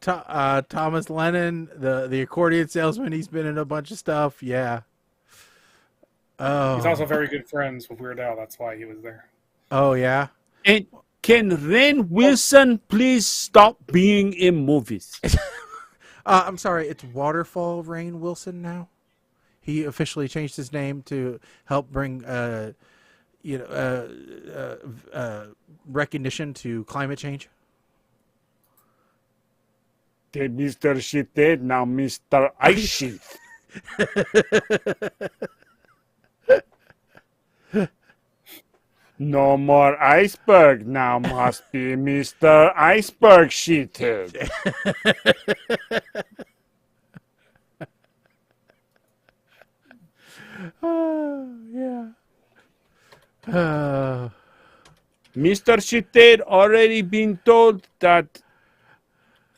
Thomas Lennon, the accordion salesman, he's been in a bunch of stuff. Yeah. Oh. He's also very good friends with Weird Al. That's why he was there. Oh yeah. And can Rainn Wilson please stop being in movies? I'm sorry, it's Waterfall Rainn Wilson now. He officially changed his name to help bring recognition to climate change. The Mr. Shit now Mr. Ice Sheet. No more iceberg, now must be Mr. Iceberg Sheeted. Yeah. Mr. Sheeted already been told that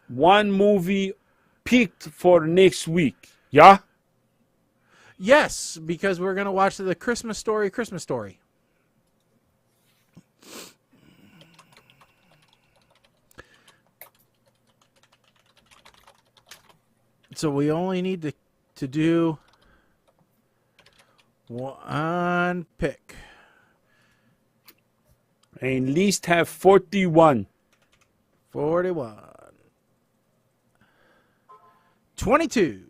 one movie picked for next week. Yeah? Yes, because we're gonna watch the Christmas Story. So we only need to do one pick. At least have 41. 41. 22.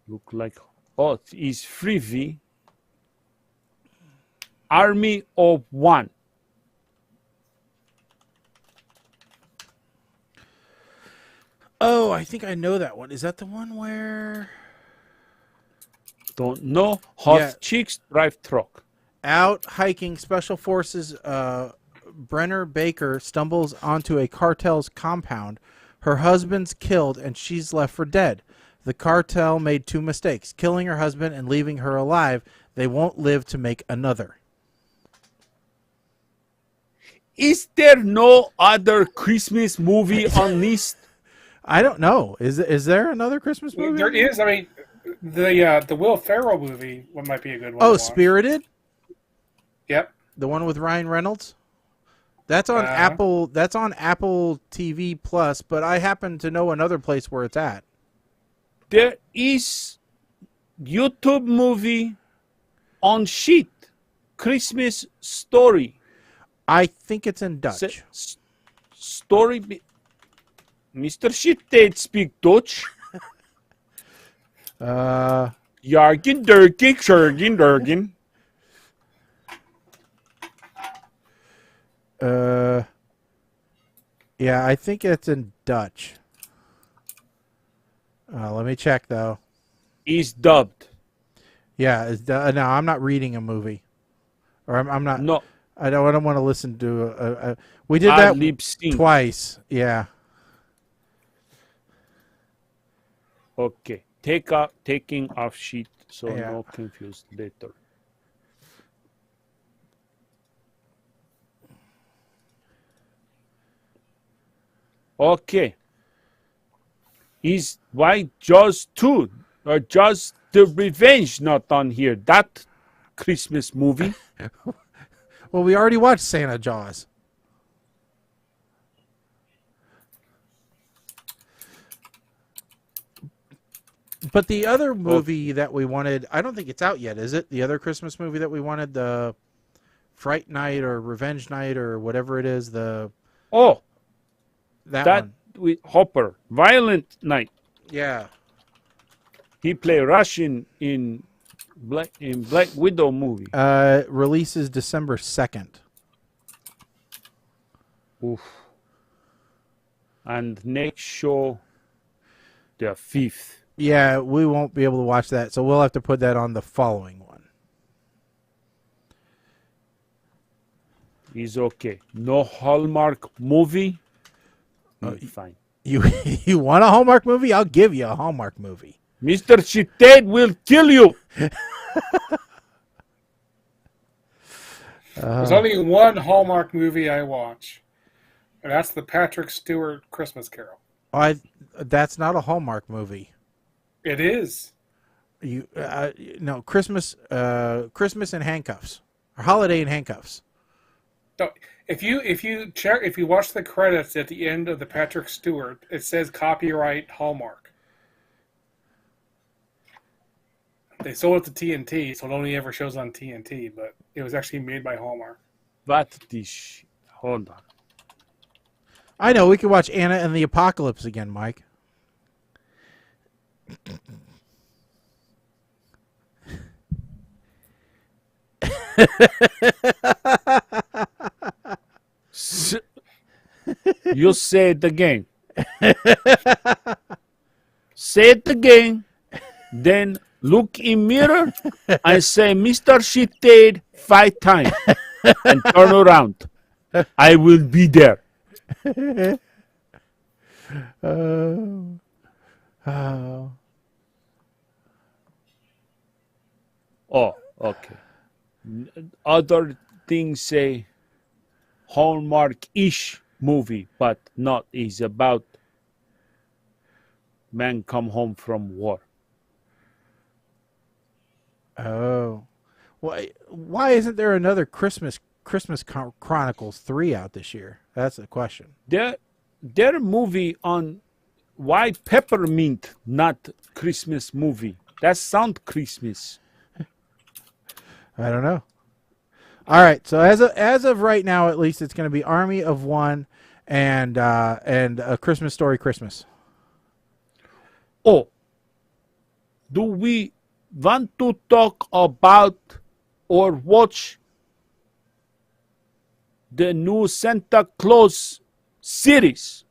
Look like Hot is Freebie. Army of One. Oh, I think I know that one. Is that the one where Don't know. Hot Yeah. chicks drive truck. out hiking special forces Brenner Baker stumbles onto a cartel's compound. Her husband's killed and she's left for dead. The cartel made two mistakes, killing her husband and leaving her alive. They won't live to make another. Is there no other Christmas movie on this? I don't know. Is there another Christmas movie? There is. I mean, the Will Ferrell movie one might be a good one. Oh, to watch. Spirited? Yep. The one with Ryan Reynolds? That's on Apple. That's on Apple TV Plus, but I happen to know another place where it's at. There is YouTube movie on Sheet. Christmas Story. I think it's in Dutch. Story. Mr. Shit did speak Dutch. Jargen, Durkin, Shergen, Durgen. Yeah, I think it's in Dutch. Let me check though. Is dubbed. Yeah, no, I'm not reading a movie, or I'm not. No. I don't want to listen to. We did Ad that lib sync. twice. Yeah. Okay. Taking off sheet so Yeah. no confused later. Okay. Is why Jaws 2 or Jaws the Revenge not on here? That Christmas movie. Well, we already watched Santa Jaws. But the other movie that we wanted, I don't think it's out yet, is it? The other Christmas movie that we wanted, the Fright Night or Revenge Night or whatever it is, that one. with Hopper, Violent Night. Yeah. He played Russian in Black Widow movie. Releases December 2nd. Oof. And next show, the 5th. Yeah, we won't be able to watch that, so we'll have to put that on the following one. Is okay. No Hallmark movie. Fine. You want a Hallmark movie? I'll give you a Hallmark movie. Mr. Chitate will kill you. There's only one Hallmark movie I watch, and that's the Patrick Stewart Christmas Carol. That's not a Hallmark movie. It is. No, Christmas in Handcuffs or Holiday in Handcuffs. So if you watch the credits at the end of the Patrick Stewart, it says copyright Hallmark. They sold it to TNT, so it only ever shows on TNT, but it was actually made by Hallmark. What this shit? Hold on. I know, we could watch Anna and the Apocalypse again, Mike. You say it again. Say it again. Then look in mirror and say, Mr. Chitate 5 times. And turn around. I will be there. Oh. Oh, okay. Other things say Hallmark-ish movie, but not is about man come home from war. Oh. Why isn't there another Christmas Chronicles 3 out this year? That's the question. Their movie on why peppermint, not Christmas movie. That sound Christmas. I don't know. All right, so as of right now, at least, it's going to be Army of One and A Christmas Story Christmas. Oh, do we want to talk about or watch the new Santa Claus series?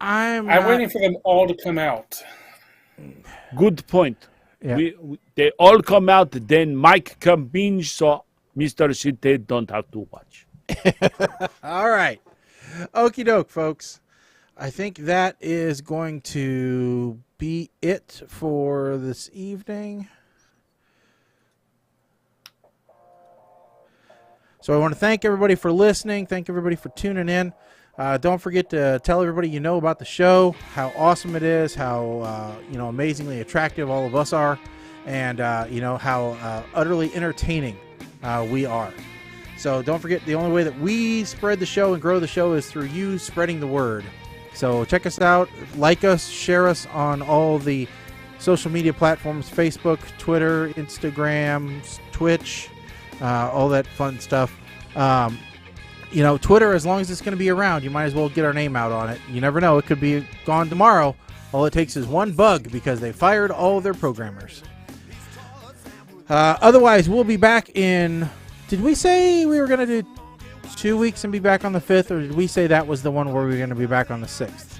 I'm waiting for them all to come out. Good point. Yeah. They all come out, then Mike can binge, so Mr. Shite don't have to watch. All right. Okie doke, folks. I think that is going to be it for this evening. So I want to thank everybody for listening. Thank everybody for tuning in. Don't forget to tell everybody you know about the show, how awesome it is, how amazingly attractive all of us are, and how utterly entertaining we are. So don't forget, the only way that we spread the show and grow the show is through you spreading the word. So check us out, like us, share us on all the social media platforms: Facebook, Twitter, Instagram, Twitch, all that fun stuff. Twitter, as long as it's going to be around, you might as well get our name out on it. You never know. It could be gone tomorrow. All it takes is one bug because they fired all of their programmers. Otherwise, we'll be back in Did we say we were going to do 2 weeks and be back on the 5th, or did we say that was the one where we were going to be back on the 6th?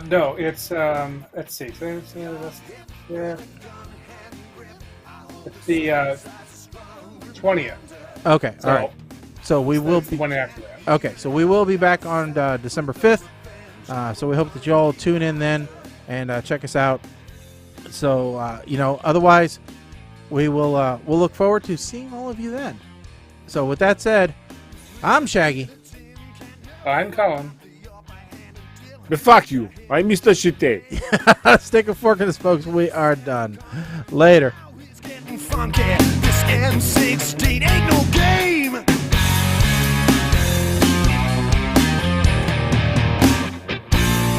No, it's let's see. Yeah. It's the 20th. Okay, So, all right. So we will be one after that. Okay, so we will be back on December 5th. So we hope that you all tune in then and check us out. So otherwise, we'll look forward to seeing all of you then. So with that said, I'm Shaggy. I'm Colin. But fuck you. I'm Mr. Shite. Stick a fork in this, folks. We are done. Later. It's getting funky. This M16 ain't no game.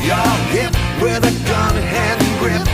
You're hit with a gun hand grip.